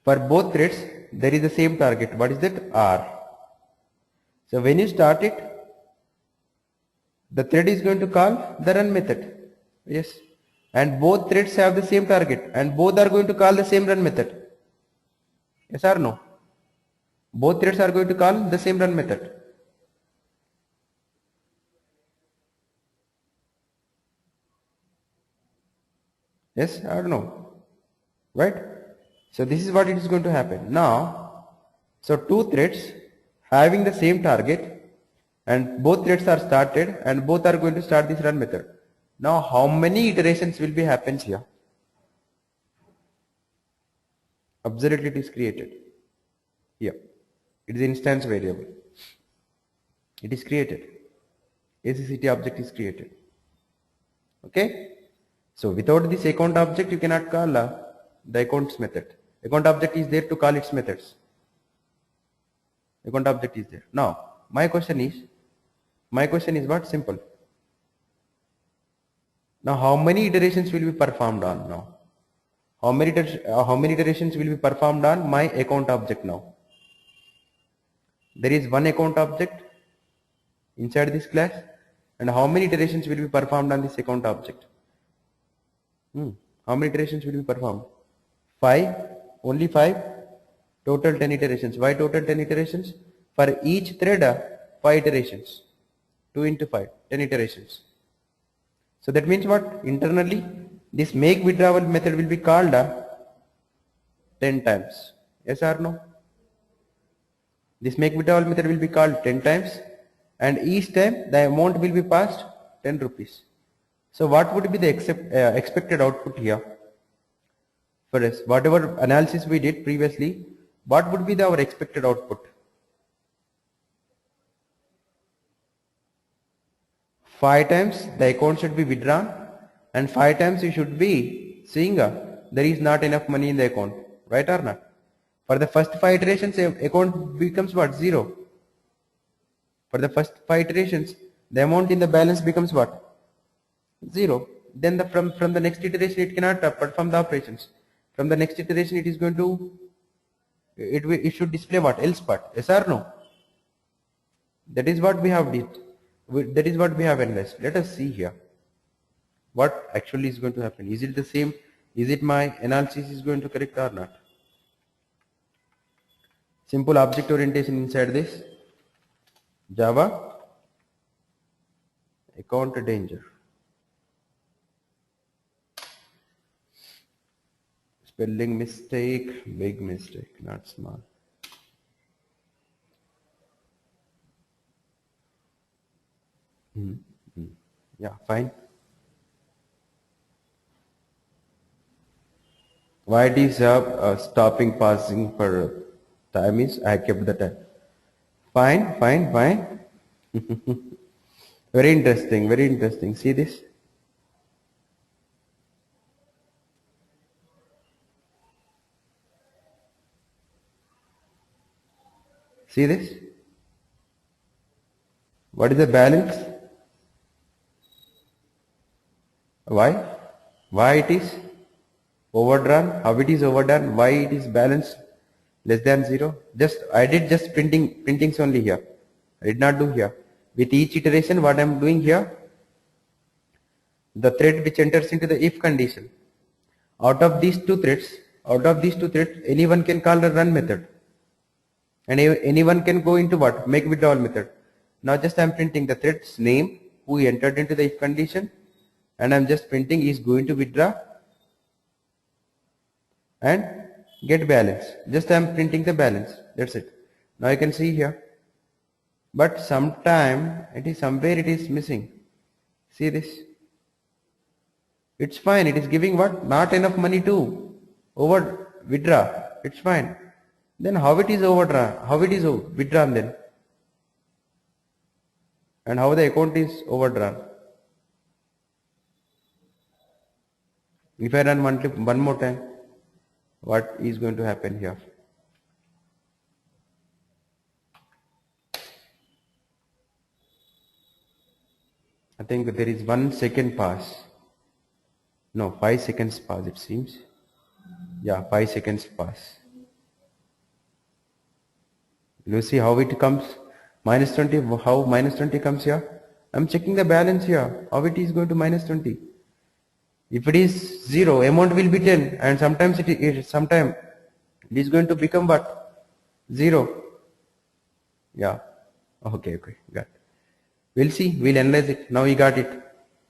For both threads, there is the same target. What is that? R. So when you start it, the thread is going to call the run method. Yes. And both threads have the same target, and both are going to call the same run method. Yes or no? Both threads are going to call the same run method. Yes or no? Right? So this is what it is going to happen. Now, so two threads having the same target, and both threads are started, and both are going to start this run method. Now how many iterations will be happens here? Absolutely it is created. Here. It is instance variable. It is created. ACCT object is created. Okay? So without this account object you cannot call the accounts method. Account object is there to call its methods. Account object is there. Now my question is what? Simple. Now how many iterations will be performed on now? How many iterations will be performed on my account object now? There is one account object inside this class, and how many iterations will be performed on this account object? How many iterations will be performed? 5, only 5, total 10 iterations. Why total 10 iterations? For each thread 5 iterations. 2 into 5, 10 iterations. So that means what? Internally, this make withdrawal method will be called 10 times. Yes or no? This make withdrawal method will be called 10 times, and each time the amount will be passed 10 rupees. So what would be the expected output here? For us, whatever analysis we did previously, what would be our expected output? 5 times the account should be withdrawn, and 5 times you should be seeing there is not enough money in the account, right or not? For the first 5 iterations, account becomes what? 0. For the first 5 iterations, the amount in the balance becomes what? 0. Then from the next iteration, it cannot perform the operations. From the next iteration, it is going to, it should display what? Else part. Yes or no? That is what we have did. That is what we have analyzed. Let us see here. What actually is going to happen? Is it the same? Is it my analysis is going to correct or not? Simple object orientation inside this. Java. Account danger. Spelling mistake, big mistake, not small. Yeah, fine. Why it is stopping passing for time is I kept the time. Fine, fine, fine. Very interesting, very interesting. See this? See this? What is the balance? Why? Why it is overdrawn? How it is overdone? Why it is balanced less than 0? I did just printings only here. I did not do here. With each iteration, what I am doing here, the thread which enters into the if condition. Out of these two threads, anyone can call the run method, and anyone can go into what? Make withdrawal method. Now just I am printing the thread's name who entered into the if condition, and I am just printing is going to withdraw and get balance. Just I am printing the balance. That's it. Now you can see here. But sometime it is somewhere it is missing. See this? It's fine. It is giving what? Not enough money to withdraw. It's fine. Then how it is overdrawn? How it is withdrawn then? And how the account is overdrawn? If I run one more time, what is going to happen here? I think there is 1 second pass. No, 5 seconds pass it seems. Yeah, 5 seconds pass. You see how it comes? Minus 20, how minus 20 comes here? I'm checking the balance here. How it is going to minus 20? If it is 0, amount will be 10, and sometimes it is going to become what? 0. Yeah. Okay, got it. We'll see. We'll analyze it. Now you got it.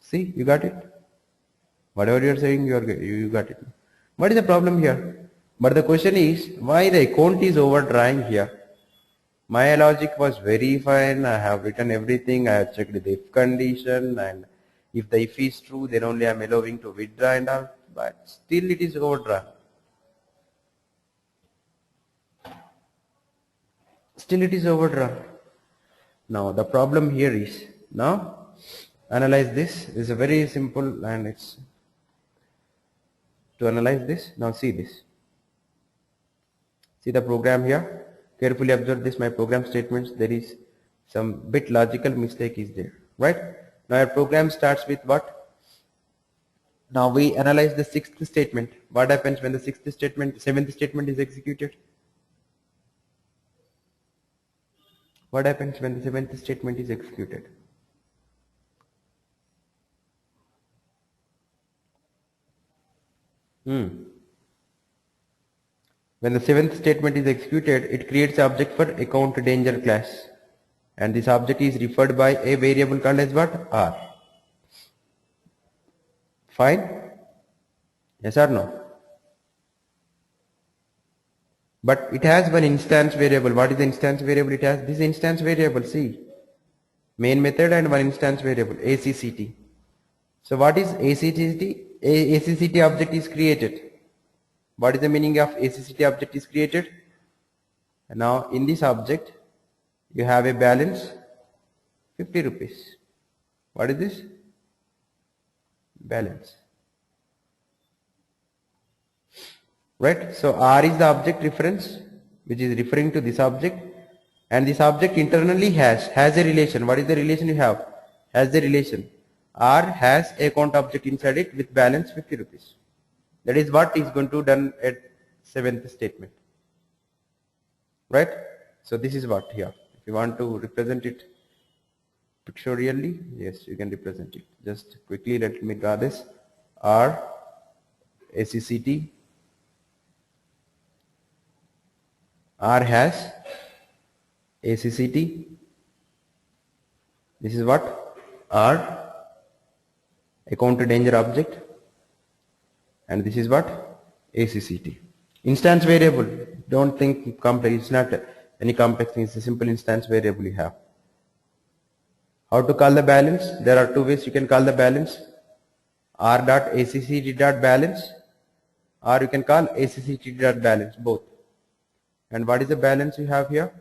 See, you got it. Whatever you are saying, you got it. What is the problem here? But the question is, why the account is overdrawing here? My logic was very fine. I have written everything. I have checked the if condition, and if the if is true, then only I am allowing to withdraw and all. But still it is overdrawn. Still it is overdrawn. Now the problem here is, now analyze this. Is a very simple, and it's to analyze this. Now see this. See the program here. Carefully observe this, my program statements. There is some bit logical mistake is there, right? Now our program starts with what? Now we analyze the 6th statement. What happens when the 6th statement, 7th statement is executed? What happens when the 7th statement is executed? When the 7th statement is executed, it creates an object for account danger class. and this object is referred by a variable called as what? R. Fine? Yes or no? But it has one instance variable. What is the instance variable it has? This instance variable, see, main method and one instance variable, ACCT. So what is ACCT? ACCT object is created. What is the meaning of ACCT object is created? Now in this object you have a balance 50 rupees. What is this? Balance. Right? So R is the object reference which is referring to this object, and this object internally has a relation. What is the relation you have? Has the relation. R has a count object inside it with balance 50 rupees. That is what is going to done at 7th statement. Right? So this is what here. If you want to represent it pictorially, yes, you can represent it. Just quickly let me draw this. R, ACCT. R has ACCT. This is what? R, account danger object, and this is what? ACCT. Instance variable. Don't think complex. It's not any complex thing. It's a simple instance variable you have. How to call the balance? There are two ways you can call the balance. R.ACCT.balance, or you can call ACCT.balance, both. And what is the balance you have here?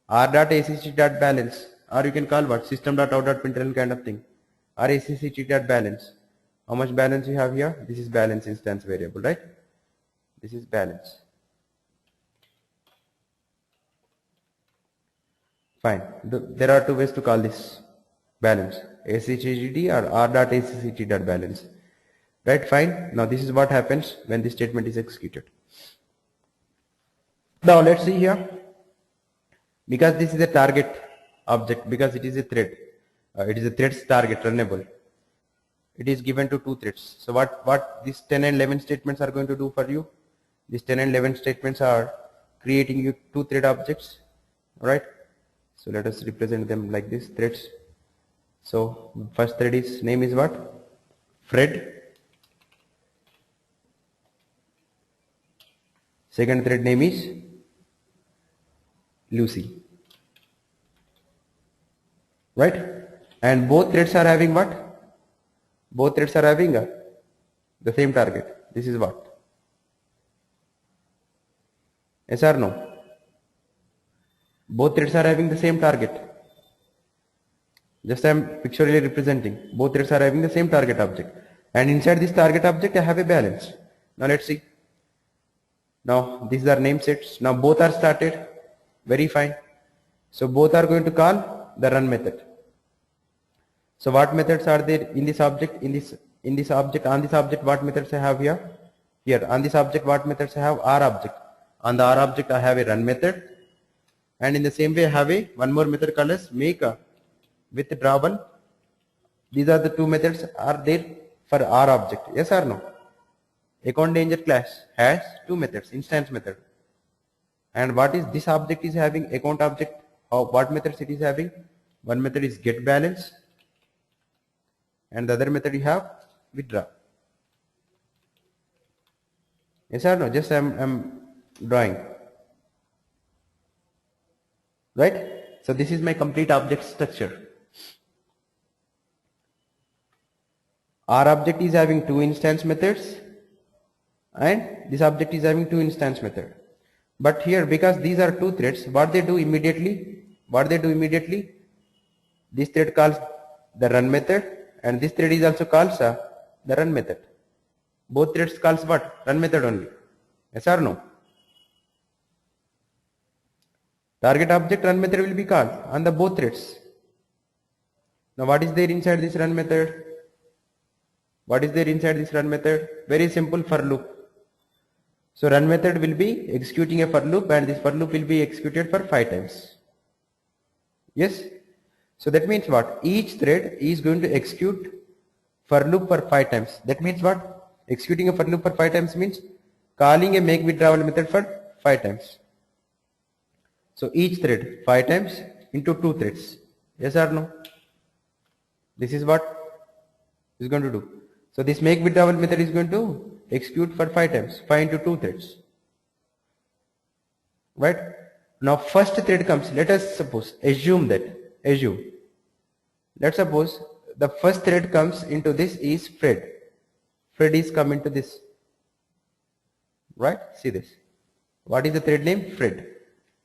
R.ACCT.balance, or you can call what? System.out.println kind of thing, or ACCT.balance. How much balance you have here? This is balance instance variable, right? This is balance. Fine. There are two ways to call this balance, ACCT or R.ACCT.balance. Right? Fine. Now this is what happens when this statement is executed. Now let's see here. Because this is a target object, because it is a thread, it is a thread's target runnable. It is given to two threads. So what these 10 and 11 statements are going to do for you? These 10 and 11 statements are creating you two thread objects, right? So let us represent them like this, threads. So first thread is name is what? Fred. Second thread name is Lucy, right? And both threads are having what? Both threads are having the same target. This is what? Yes or no? Both threads are having the same target. Just I am pictorially representing. Both threads are having the same target object. And inside this target object I have a balance. Now let's see. Now these are name sets. Now both are started. Very fine. So both are going to call the run method. So what methods are there in this object? In this object, on this object, what methods I have here? Here on this object, what methods I have? R object. On the R object I have a run method, and in the same way I have a one more method called as make withdrawal. These are the two methods are there for R object. Yes or no? Account danger class has two methods, instance method. And what is this object is having? Account object. What methods it is having? One method is get balance, and the other method you have withdraw. Yes or no? Just I'm drawing. Right? So this is my complete object structure. R object is having two instance methods, and this object is having two instance method. But here, because these are two threads, what they do immediately? This thread calls the run method, and this thread is also calls the run method. Both threads calls what? Run method only. Yes or no? Target object run method will be called on the both threads. Now what is there inside this run method? What is there inside this run method? Very simple, for loop. So run method will be executing a for loop, and this for loop will be executed for 5 times. Yes? So that means what? Each thread is going to execute for loop for 5 times. That means what? Executing a for loop for 5 times means calling a make withdrawal method for 5 times. So each thread 5 times, into 2 threads. Yes or no? This is what is going to do. So this make withdrawal method is going to execute for 5 times, 5 into 2 threads. Right? Now first thread comes, let us suppose, let's suppose the first thread comes into this is Fred. Fred is come into this. Right? See this. What is the thread name? Fred.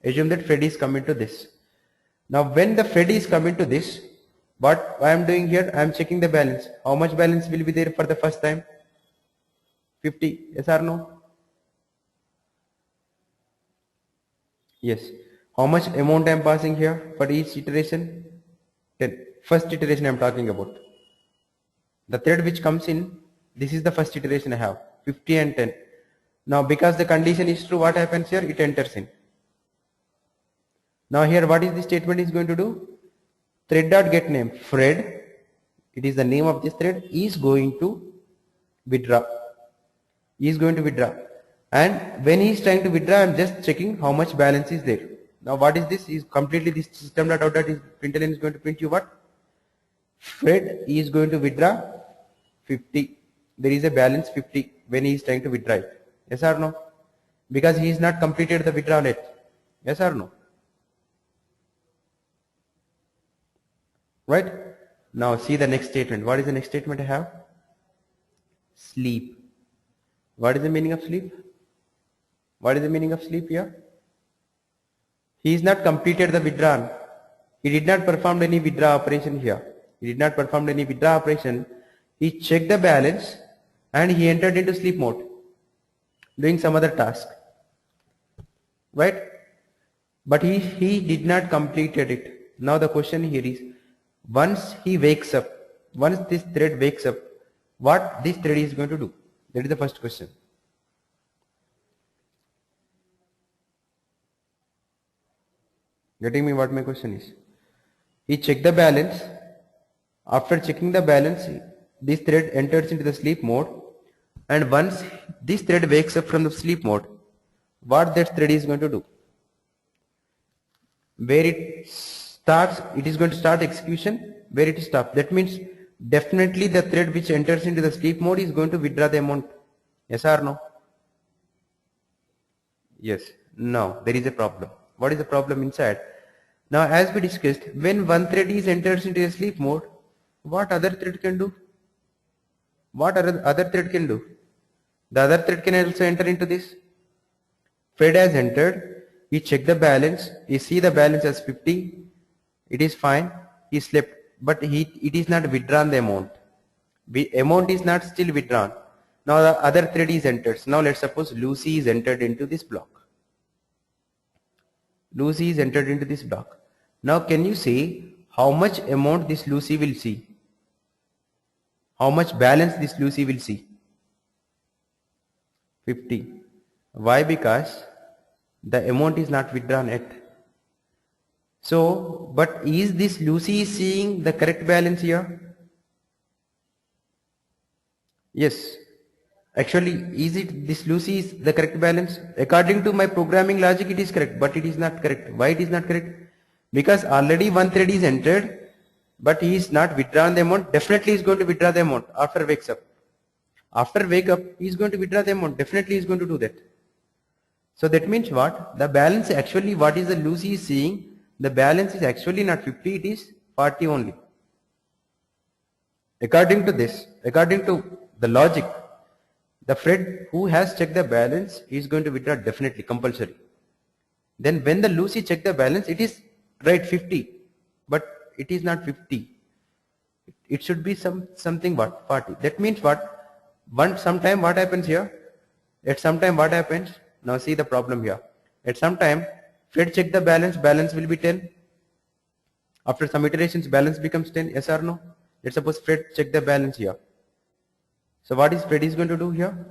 Assume that Fred is come into this. Now when the Fred is come into this, what I am doing here, I am checking the balance. How much balance will be there for the first time? 50. Yes or no? Yes. How much amount I am passing here for each iteration? 10. First iteration I am talking about. The thread which comes in, this is the first iteration I have. 50 and 10. Now because the condition is true, what happens here? It enters in. Now here what is the statement is going to do? Thread dot get name Fred, it is the name of this thread, is going to withdraw. He is going to withdraw. And when he is trying to withdraw, I am just checking how much balance is there. Now what is this? Is completely this system dot out that is println is going to print you what? Fred is going to withdraw 50. There is a balance 50 when he is trying to withdraw it. Yes or no? Because he is not completed the withdrawal yet. Yes or no? Right? Now see the next statement. What is the next statement I have? Sleep. What is the meaning of sleep? What is the meaning of sleep here? He is not completed the withdrawal. He did not perform any withdraw operation here. He did not perform any withdraw operation. He checked the balance and he entered into sleep mode, doing some other task. Right? But he did not completed it. Now the question here is, once he wakes up, once this thread wakes up, what this thread is going to do? That is the first question. Getting me what my question is? He checked the balance. After checking the balance, this thread enters into the sleep mode, and once this thread wakes up from the sleep mode, what that thread is going to do? Where it starts, it is going to start execution, where it stops. That means definitely the thread which enters into the sleep mode is going to withdraw the amount. Yes or no? Yes. Now there is a problem. What is the problem inside? Now as we discussed, when one thread is enters into a sleep mode, what other thread can do? What other thread can do? The other thread can also enter into this. Fred has entered, he checked the balance, he see the balance as 50, it is fine, he slept, but it is not withdrawn the amount. Amount is not still withdrawn. Now the other thread is entered. Now let's suppose Lucy is entered into this block. Lucy is entered into this block. Now can you say how much amount this Lucy will see? How much balance this Lucy will see? 50. Why? Because the amount is not withdrawn yet. So, but is this Lucy seeing the correct balance here? Yes. Actually, is it this Lucy is the correct balance? According to my programming logic, it is correct, but it is not correct. Why it is not correct? Because already one thread is entered, but he is not withdrawn the amount. Definitely he is going to withdraw the amount after wakes up. After wake up, he is going to withdraw the amount. Definitely he is going to do that. So that means what? The balance actually, what is the Lucy is seeing? The balance is actually not 50, it is 40 only. According to this, according to the logic, the Fred who has checked the balance is going to withdraw definitely, compulsory. Then when the Lucy check the balance, it is right 50, but it is not 50. It should be something what? 40. That means what? Sometime what happens here? At some time what happens? Now see the problem here. At some time, Fred check the balance, balance will be 10. After some iterations, balance becomes 10, yes or no? Let's suppose Fred check the balance here. So what is Fred is going to do here?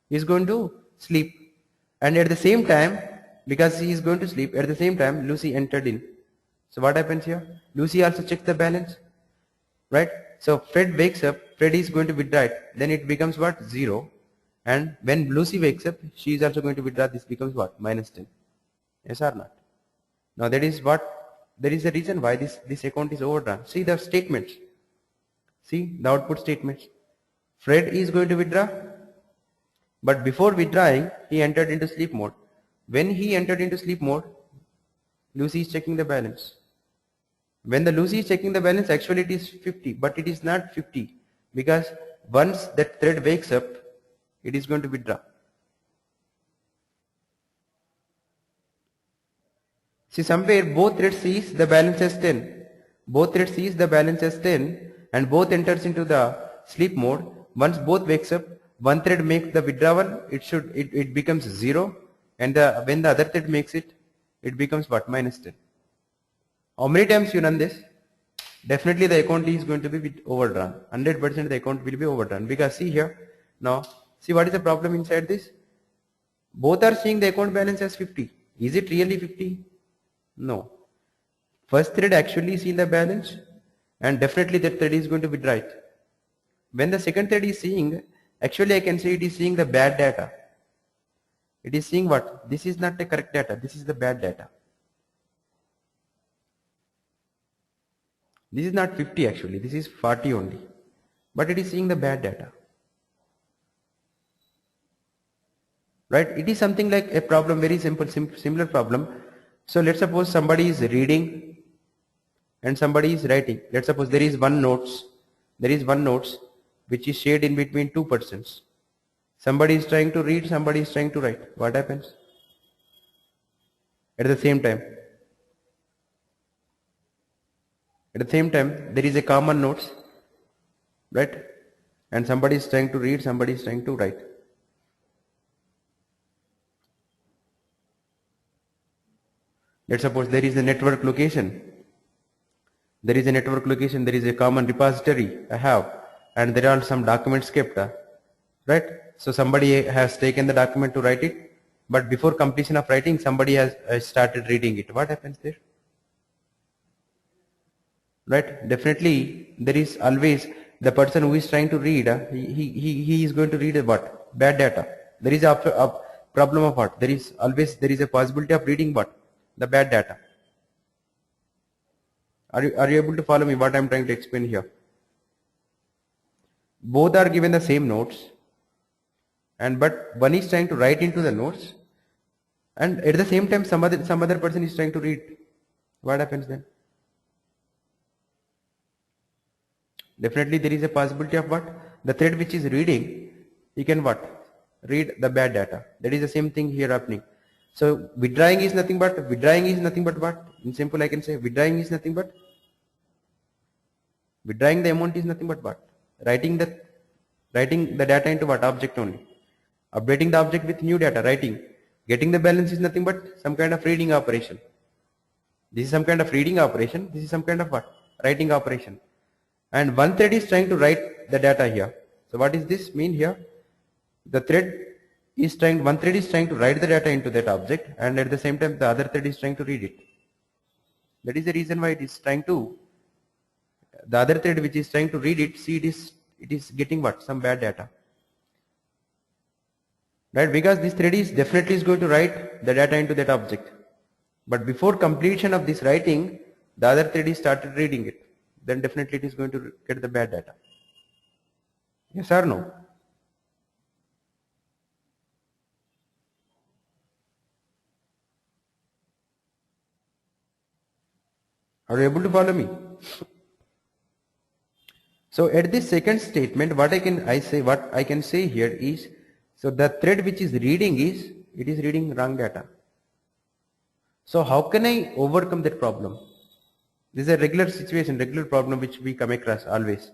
He is going to sleep. And at the same time, because he is going to sleep, at the same time, Lucy entered in. So what happens here? Lucy also checks the balance, right? So Fred wakes up, Fred is going to withdraw it. Then it becomes what? 0. And when Lucy wakes up, she is also going to withdraw. This becomes what? -10. Yes or not? Now that is what There is a reason why this account is overdrawn. See the statements. See the output statements. Fred is going to withdraw, but before withdrawing, he entered into sleep mode. When he entered into sleep mode, Lucy is checking the balance. When the Lucy is checking the balance, actually it is 50, but it is not 50, because once that thread wakes up, it is going to withdraw. See, somewhere both threads sees the balance as 10. Both threads sees the balance as 10 and both enters into the sleep mode. Once both wakes up, one thread makes the withdrawal, it becomes 0, and when the other thread makes it, it becomes what? Minus 10. How many times you run this? Definitely the account is going to be overdrawn. 100% the account will be overdrawn, because see here, now see what is the problem inside this? Both are seeing the account balance as 50. Is it really 50? No. First thread actually seen the balance, and definitely that thread is going to withdraw it. When the second thread is seeing, actually I can say it is seeing the bad data. It is seeing what? This is not the correct data, this is the bad data. This is not 50 actually, this is 40 only. But it is seeing the bad data. Right? It is something like a problem, very simple, similar problem. So let's suppose somebody is reading and somebody is writing. Let's suppose there is one notes which is shared in between two persons. Somebody is trying to read, somebody is trying to write. What happens? At the same time, there is a common notes, right? And somebody is trying to read, somebody is trying to write. Let's suppose there is a network location. There is a common repository I have, and there are some documents kept, right? So somebody has taken the document to write it, but before completion of writing, somebody has started reading it. What happens there? Right? Definitely there is always the person who is trying to read, he is going to read what? Bad data. There is a problem of what? There is a possibility of reading what? The bad data. Are you able to follow me what I am trying to explain here? Both are given the same notes, but one is trying to write into the notes, and at the same time some other person is trying to read. What happens then? Definitely there is a possibility of what? The thread which is reading, he can what? Read the bad data. That is the same thing here happening. So withdrawing is nothing but what? In simple I can say withdrawing is nothing but, withdrawing the amount is nothing but what? Writing the data into what? Object only. Updating the object with new data, writing. Getting the balance is nothing but some kind of reading operation. This is some kind of reading operation. This is some kind of what? Writing operation. And one thread is trying to write the data here. So what does this mean here? One thread is trying to write the data into that object, and at the same time the other thread is trying to read it. That is the reason why it is trying to, the other thread which is trying to read it, see it is getting what? Some bad data. Right? Because this thread is definitely going to write the data into that object. But before completion of this writing, the other thread is started reading it. Then definitely it is going to get the bad data. Yes or no? Are you able to follow me? So at this second statement, what I can say here is, so the thread which is reading it is reading wrong data. So how can I overcome that problem? This is a regular situation, regular problem which we come across always.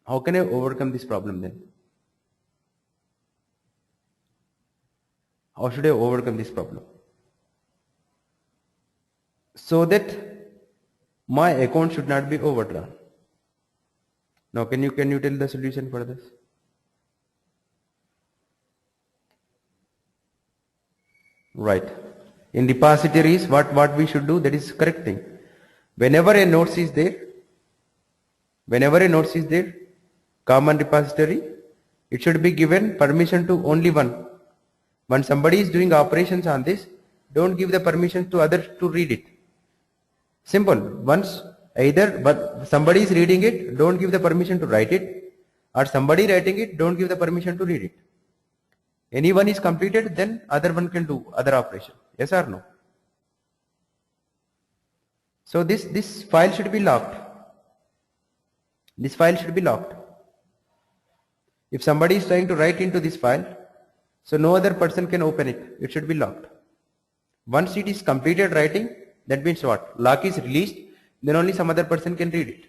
How can I overcome this problem then? How should I overcome this problem? So that my account should not be overdrawn. Now can you tell the solution for this? Right. In repositories, what we should do, that is correct thing. Whenever a notes is there, common repository, it should be given permission to only one. When somebody is doing operations on this, don't give the permission to others to read it. Simple. Once either but somebody is reading it, don't give the permission to write it, or somebody writing it, don't give the permission to read it. Anyone is completed, then other one can do other operation. Yes or no? So this file should be locked. This file should be locked. If somebody is trying to write into this file, so no other person can open it. It should be locked. Once it is completed writing, that means what? Lock is released, then only some other person can read it.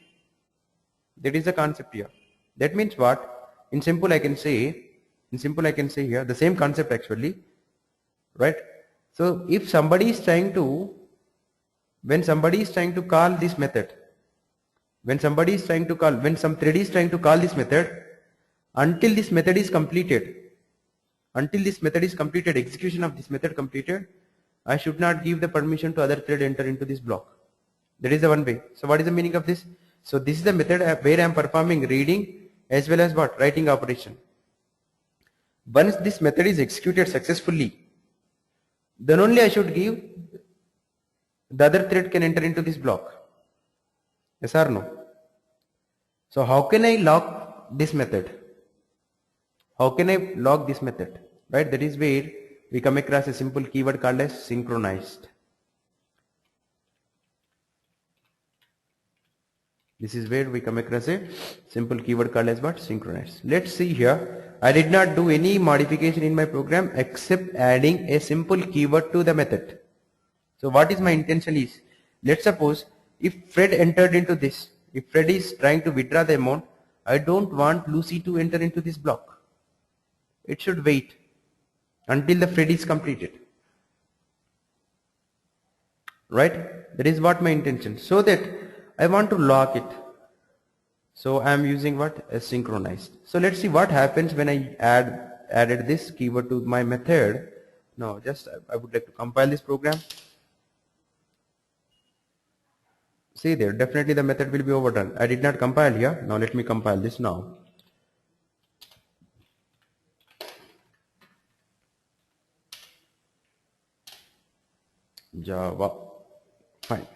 That is the concept here. That means what? In simple I can say here, the same concept actually, right? So if somebody is trying to, when somebody is trying to call this method, when some thread is trying to call this method, until this method is completed, execution of this method completed, I should not give the permission to other thread enter into this block. That is the one way. So what is the meaning of this? So this is the method where I am performing reading as well as what? Writing operation. Once this method is executed successfully, then only I should give the other thread can enter into this block. Yes or no? So how can I lock this method? How can I log this method? Right? That is where we come across a simple keyword called as synchronized. This is where we come across a simple keyword called as what? Synchronized. Let's see here. I did not do any modification in my program except adding a simple keyword to the method. So what is my intention is, let's suppose if Fred entered into this, if Fred is trying to withdraw the amount, I don't want Lucy to enter into this block. It should wait until the Fred is completed. Right? That is what my intention. So that I want to lock it. So I am using what? As synchronized. So let's see what happens when I added this keyword to my method. Now just I would like to compile this program. See there, definitely the method will be overdone. I did not compile here. Now let me compile this now. Java. Fine.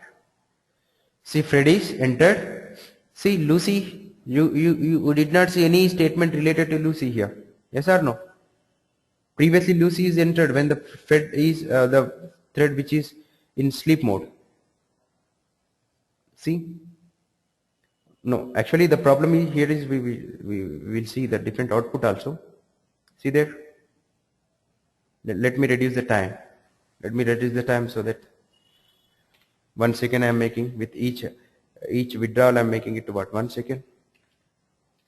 See, Freddy is entered. See, Lucy, you did not see any statement related to Lucy here. Yes or no? Previously Lucy is entered when the Fred is the thread which is in sleep mode. See? No, actually the problem is here is we will see the different output also. See there? Let me reduce the time. Let me reduce the time so that 1 second I am making with each withdrawal I am making it to what? 1 second,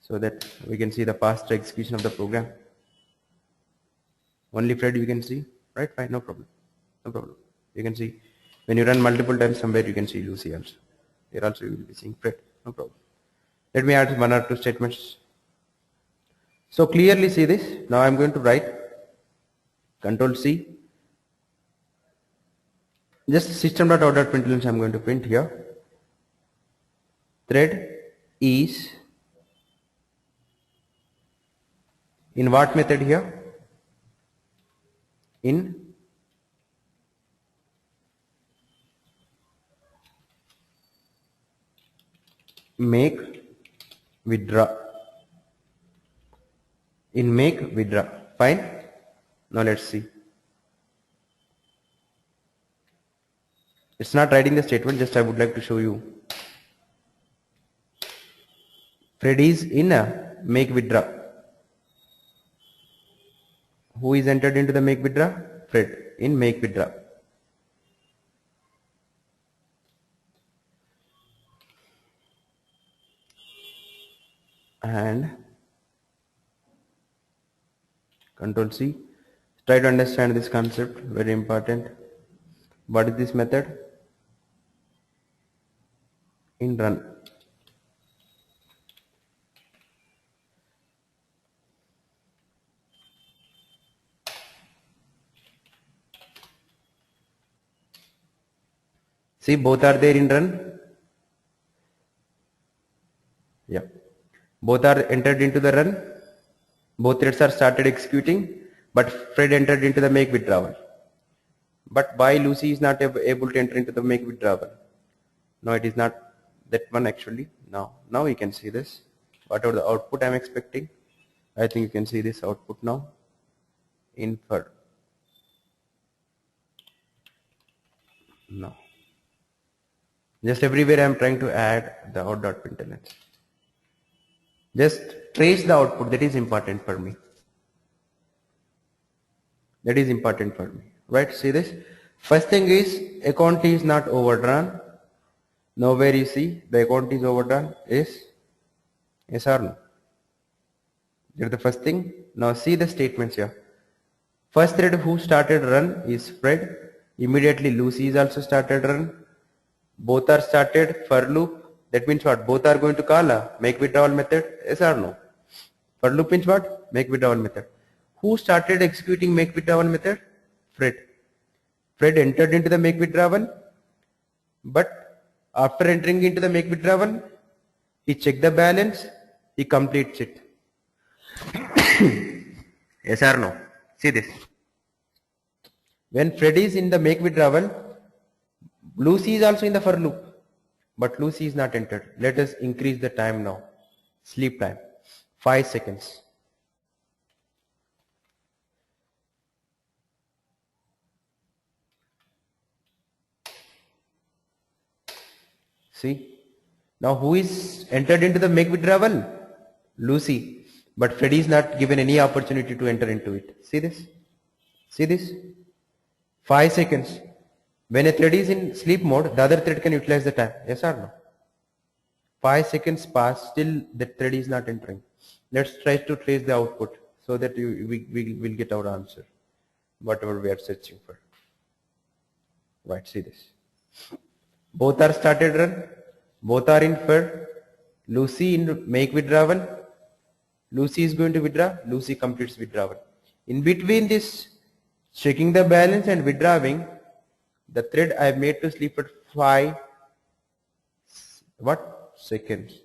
so that we can see the faster execution of the program. Only Fred you can see, right? Fine, no problem. No problem. You can see when you run multiple times somewhere you can see Lucy also. Here also you will be seeing Fred, no problem. Let me add 1 or 2 statements. So clearly see this. Now I am going to write Control C. Just system.out.println I am going to print here. Thread is in what method here? In make withdraw. In make withdraw. Fine. Now let's see. It's not writing the statement, just I would like to show you. Fred is in a make withdraw. Who is entered into the make withdraw? Fred in make withdraw. And Control C. Try to understand this concept, very important. What is this method? In run. See, both are there in run. Yeah. Both are entered into the run. Both threads are started executing, but Fred entered into the make withdrawal. but why Lucy is not able to enter into the make withdrawal? No, it is not that one actually. Now you can see this. Whatever the output I am expecting, I think you can see this output now. Infer. No. Just everywhere I am trying to add the out.println. Just trace the output. That is important for me. That is important for me. Right? See this. First thing is account is not overdrawn. Nowhere you see the account is overdrawn. Is yes or no? That's the first thing. Now see the statements here. First thread who started run is Fred. Immediately Lucy is also started run. Both are started for loop. That means what? Both are going to call a make withdrawal method. Yes or no? For loop means what? Make withdrawal method. Who started executing make withdrawal method? Fred. Fred entered into the make withdrawal, but after entering into the make withdrawal, he checked the balance, he completes it. Yes or no? See this. When Fred is in the make withdrawal, Lucy is also in the for loop, but Lucy is not entered. Let us increase the time now. Sleep time. 5 seconds. See? Now who is entered into the make withdrawal? Lucy. But Freddy is not given any opportunity to enter into it. See this? See this? 5 seconds. When a thread is in sleep mode, the other thread can utilize the time. Yes or no? 5 seconds pass, still the thread is not entering. Let's try to trace the output so that we will get our answer. Whatever we are searching for. Right, see this. Both are started run. Both are in for. Lucy in make withdrawal. Lucy is going to withdraw. Lucy completes withdrawal. In between this checking the balance and withdrawing, the thread I made to sleep at 5 seconds.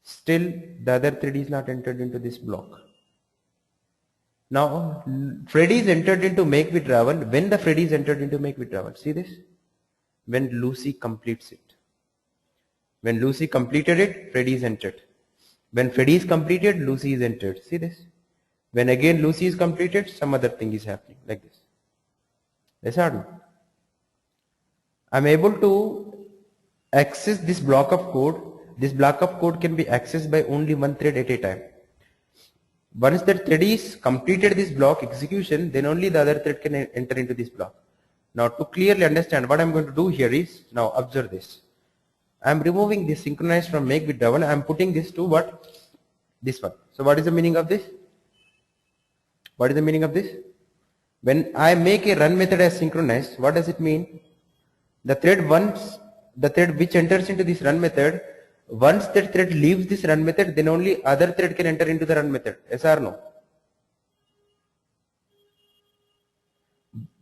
Still the other thread is not entered into this block. Now Freddy is entered into make withdrawal. When the Freddy is entered into make withdrawal, see this? When Lucy completes it. When Lucy completed it, Freddy is entered. When Freddy is completed, Lucy is entered. See this? When again Lucy is completed, some other thing is happening like this. Yes or no? I am able to access this block of code. This block of code can be accessed by only one thread at a time. Once that thread is completed this block execution, then only the other thread can enter into this block. Now to clearly understand what I am going to do here is, now observe this. I am removing this synchronized from make withdrawal. I am putting this to what? This one. So what is the meaning of this? What is the meaning of this? When I make a run method as synchronized, what does it mean? The thread which enters into this run method, once that thread leaves this run method, then only other thread can enter into the run method. Yes or no?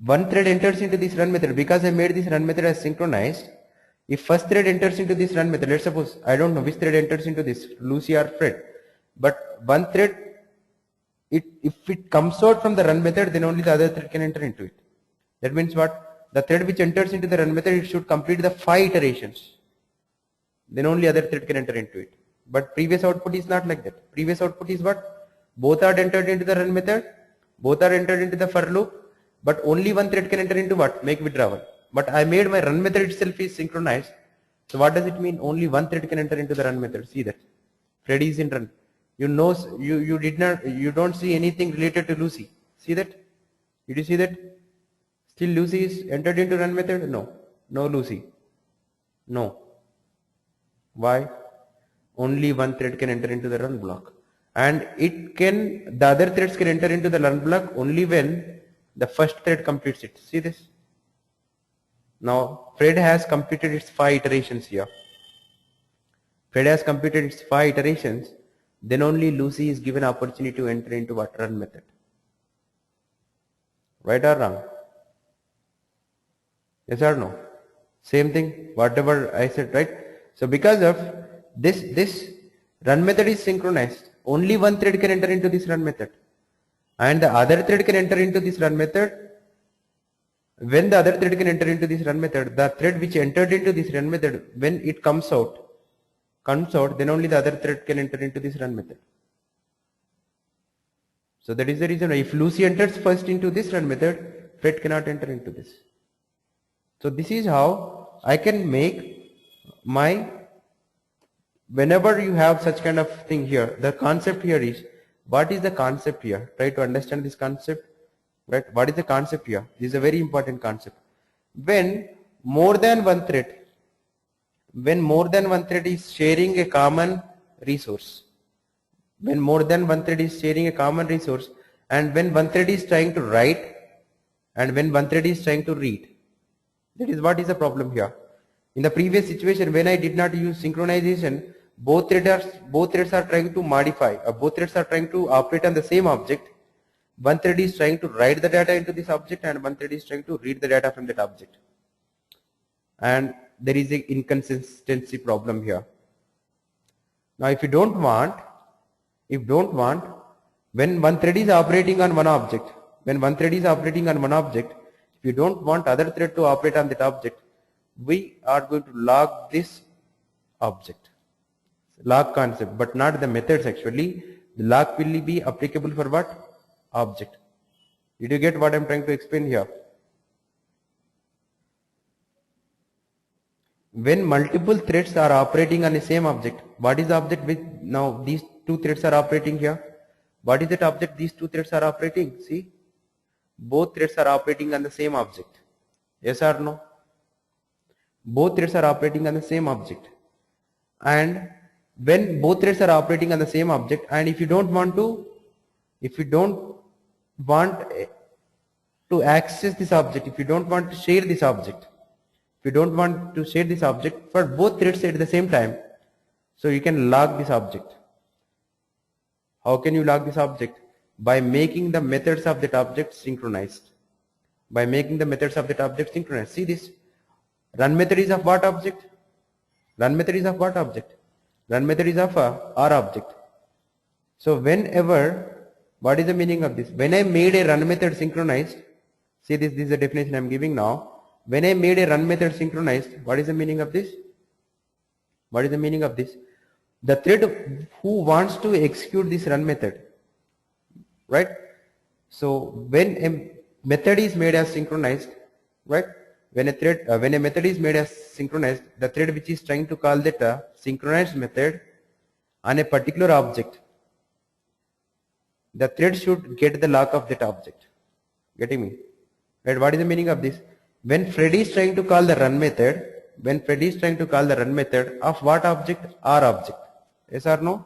One thread enters into this run method. Because I made this run method as synchronized, if first thread enters into this run method, let's suppose, I don't know which thread enters into this, Lucy or Fred, but one thread, if it comes out from the run method, then only the other thread can enter into it. That means what? The thread which enters into the run method, it should complete the 5 iterations. Then only other thread can enter into it. But previous output is not like that. Previous output is what? Both are entered into the run method, both are entered into the for loop, but only one thread can enter into what? Make withdrawal. But I made my run method itself is synchronized. So what does it mean? Only one thread can enter into the run method. See that? Freddy is in run. You know, you don't see anything related to Lucy. See that? Did you see that? Still Lucy is entered into run method? No. No Lucy. No. Why? Only one thread can enter into the run block. And the other threads can enter into the run block only when the first thread completes it. See this? Now Fred has completed its 5 iterations here. Fred has completed its 5 iterations, then only Lucy is given opportunity to enter into what? Run method. Right or wrong? Yes or no? Same thing, whatever I said, right? So because of this run method is synchronized, only one thread can enter into this run method, and the other thread can enter into this run method When the other thread can enter into this run method, the thread which entered into this run method, when it comes out, then only the other thread can enter into this run method. So that is the reason why if Lucy enters first into this run method, Fred cannot enter into this. So this is how I can make my, whenever you have such kind of thing here, the concept here is, what is the concept here? Try to understand this concept, right? What is the concept here? This is a very important concept. When more than one thread is sharing a common resource, and when one thread is trying to write and when one thread is trying to read, that is what is the problem here. In the previous situation, when I did not use synchronization, both threads are trying to modify, both threads are trying to operate on the same object. One thread is trying to write the data into this object and one thread is trying to read the data from that object. And there is an inconsistency problem here. Now if you don't want, when one thread is operating on one object, if you don't want other thread to operate on that object, we are going to log this object. Log concept, but not the methods actually. The log will be applicable for what? Object. Did you get what I am trying to explain here? When multiple threads are operating on the same object, what is the object which now these two threads are operating here? What is that object these two threads are operating? See, both threads are operating on the same object. Yes or no? Both threads are operating on the same object. And when both threads are operating on the same object, and if you don't want to access this object, if you don't want to share this object, for both threads at the same time, so you can log this object. How can you log this object? By making the methods of that object synchronized. See this. Run method is of what object? Run method is of R object. So whenever, what is the meaning of this? When I made a run method synchronized, see this is the definition I am giving now. When I made a run method synchronized, what is the meaning of this? The thread who wants to execute this run method, right? So when a method is made as synchronized, right? When a method is made as synchronized, the thread which is trying to call that synchronized method on a particular object, the thread should get the lock of that object. Getting me? Right? What is the meaning of this? When Fred is trying to call the run method, of what object? R object. Yes or no?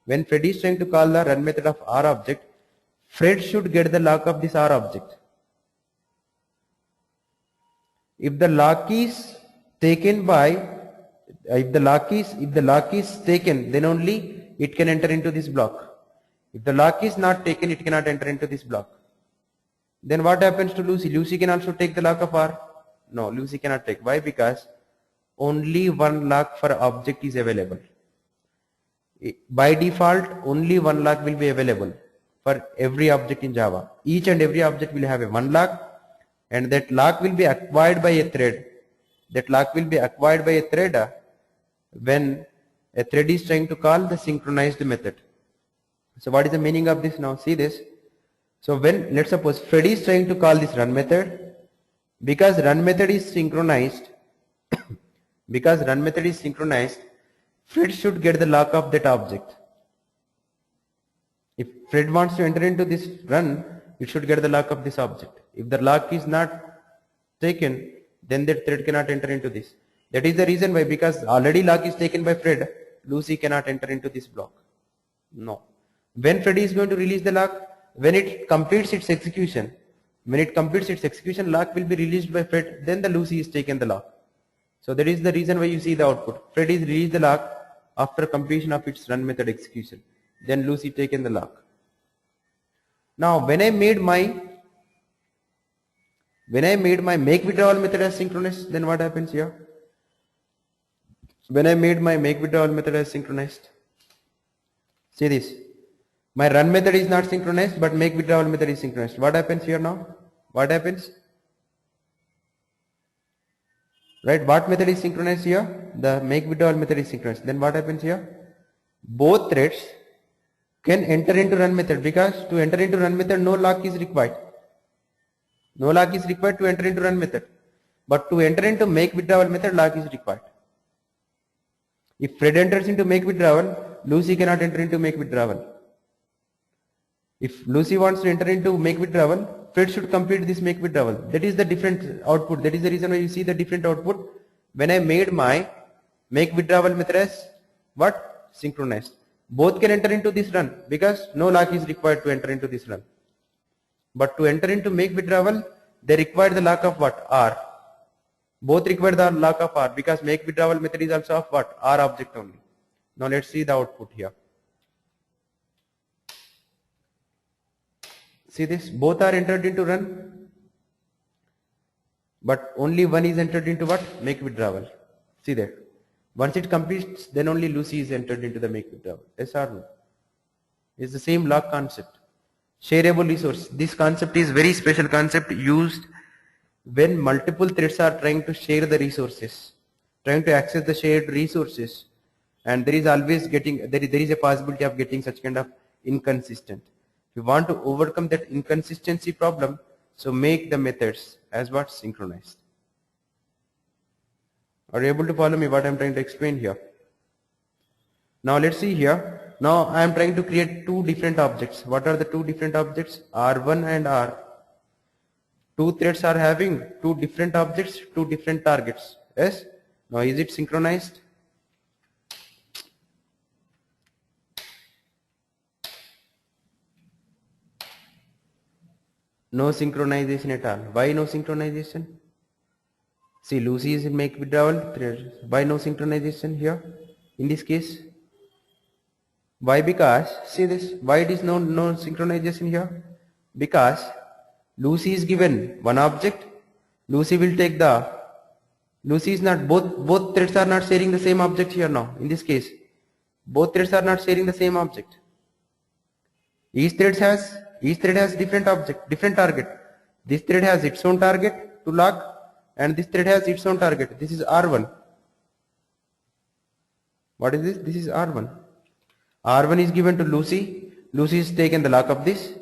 When Fred is trying to call the run method of R object, Fred should get the lock of this R object. If the lock is taken, then only it can enter into this block. If the lock is not taken, it cannot enter into this block. Then what happens to Lucy? Lucy can also take the lock of R? No, Lucy cannot take. Why? Because only one lock for object is available. By default, only one lock will be available for every object in Java. Each and every object will have a one lock, and that lock will be acquired by a thread. When a thread is trying to call the synchronized method. So what is the meaning of this now? See this. So when, let's suppose Fred is trying to call this run method, because run method is synchronized, Fred should get the lock of that object. If Fred wants to enter into this run, it should get the lock of this object. If the lock is not taken, then that thread cannot enter into this. That is the reason why, because already lock is taken by Fred, Lucy cannot enter into this block. No. When Fred is going to release the lock, when it completes its execution, lock will be released by Fred, then the Lucy is taken the lock. So that is the reason why you see the output. Fred is released the lock after completion of its run method execution. Then Lucy taken the lock. Now when I made my make withdrawal method as synchronous, then what happens here? When I made my make withdrawal method as synchronized, see this. My run method is not synchronized, but make withdrawal method is synchronized. What happens here now? What happens? Right? What method is synchronized here? The make withdrawal method is synchronized. Then what happens here? Both threads can enter into run method, because to enter into run method no lock is required. No lock is required to enter into run method. But to enter into make withdrawal method, lock is required. If Fred enters into make withdrawal, Lucy cannot enter into make withdrawal. If Lucy wants to enter into make withdrawal, Fred should complete this make withdrawal. That is the different output. That is the reason why you see the different output. When I made my make withdrawal method as what? Synchronized. Both can enter into this run because no lock is required to enter into this run. But to enter into make withdrawal, they require the lock of what? R. Both require the lock of R, because make withdrawal method is also of what? R object only. Now let's see the output here. See this? Both are entered into run, but only one is entered into what? Make withdrawal. See that? Once it completes, then only Lucy is entered into the make withdrawal. Yes or no? It's the same lock concept. Shareable resource. This concept is very special concept used when multiple threads are trying to share the resources, trying to access the shared resources, and there is always there is a possibility of getting such kind of inconsistent. If you want to overcome that inconsistency problem, so make the methods as what? Synchronized. Are you able to follow me what I am trying to explain here? Now let's see here. Now I am trying to create two different objects. What are the two different objects? R1 and R. Two threads are having two different objects, two different targets. Yes? Now is it synchronized? No synchronization at all. Why no synchronization? See, Lucy is in make withdrawal thread. Why no synchronization here? In this case? Why? Because, see this, why it is no synchronization here? Because Lucy is given one object. Lucy will take Lucy is not, both threads are not sharing the same object here now. In this case, both threads are not sharing the same object. Each thread has different object, different target. This thread has its own target to log, and this thread has its own target. This is R1. What is this? This is R1. R1 is given to Lucy. Lucy is taken the lock of this.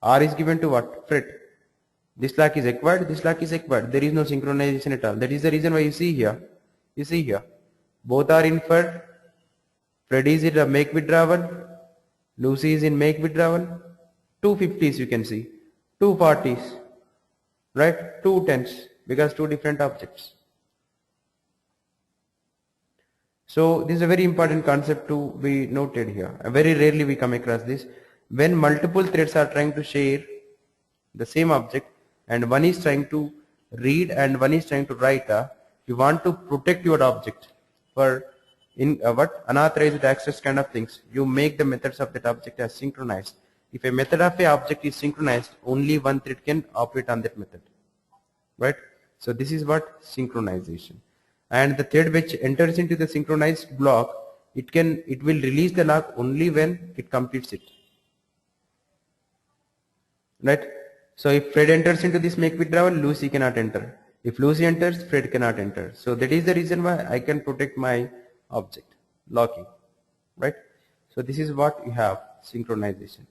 R is given to what? Fred. This lock is acquired. This lock is acquired. There is no synchronization at all. That is the reason why you see here. You see here. Both are inferred. Fred is in a make withdrawal. Lucy is in make withdrawal. Two 50s you can see. Two 40s. Right? Two 10s. Because two different objects. So this is a very important concept to be noted here. Very rarely we come across this. When multiple threads are trying to share the same object, and one is trying to read and one is trying to write, you want to protect your object for unauthorized access kind of things. You make the methods of that object as synchronized. If a method of a object is synchronized, only one thread can operate on that method. Right? So this is what? Synchronization. And the thread which enters into the synchronized block, it will release the lock only when it completes it. Right? So if Fred enters into this make withdrawal, Lucy cannot enter. If Lucy enters, Fred cannot enter. So that is the reason why I can protect my object, locking. Right? So this is what you have, synchronization.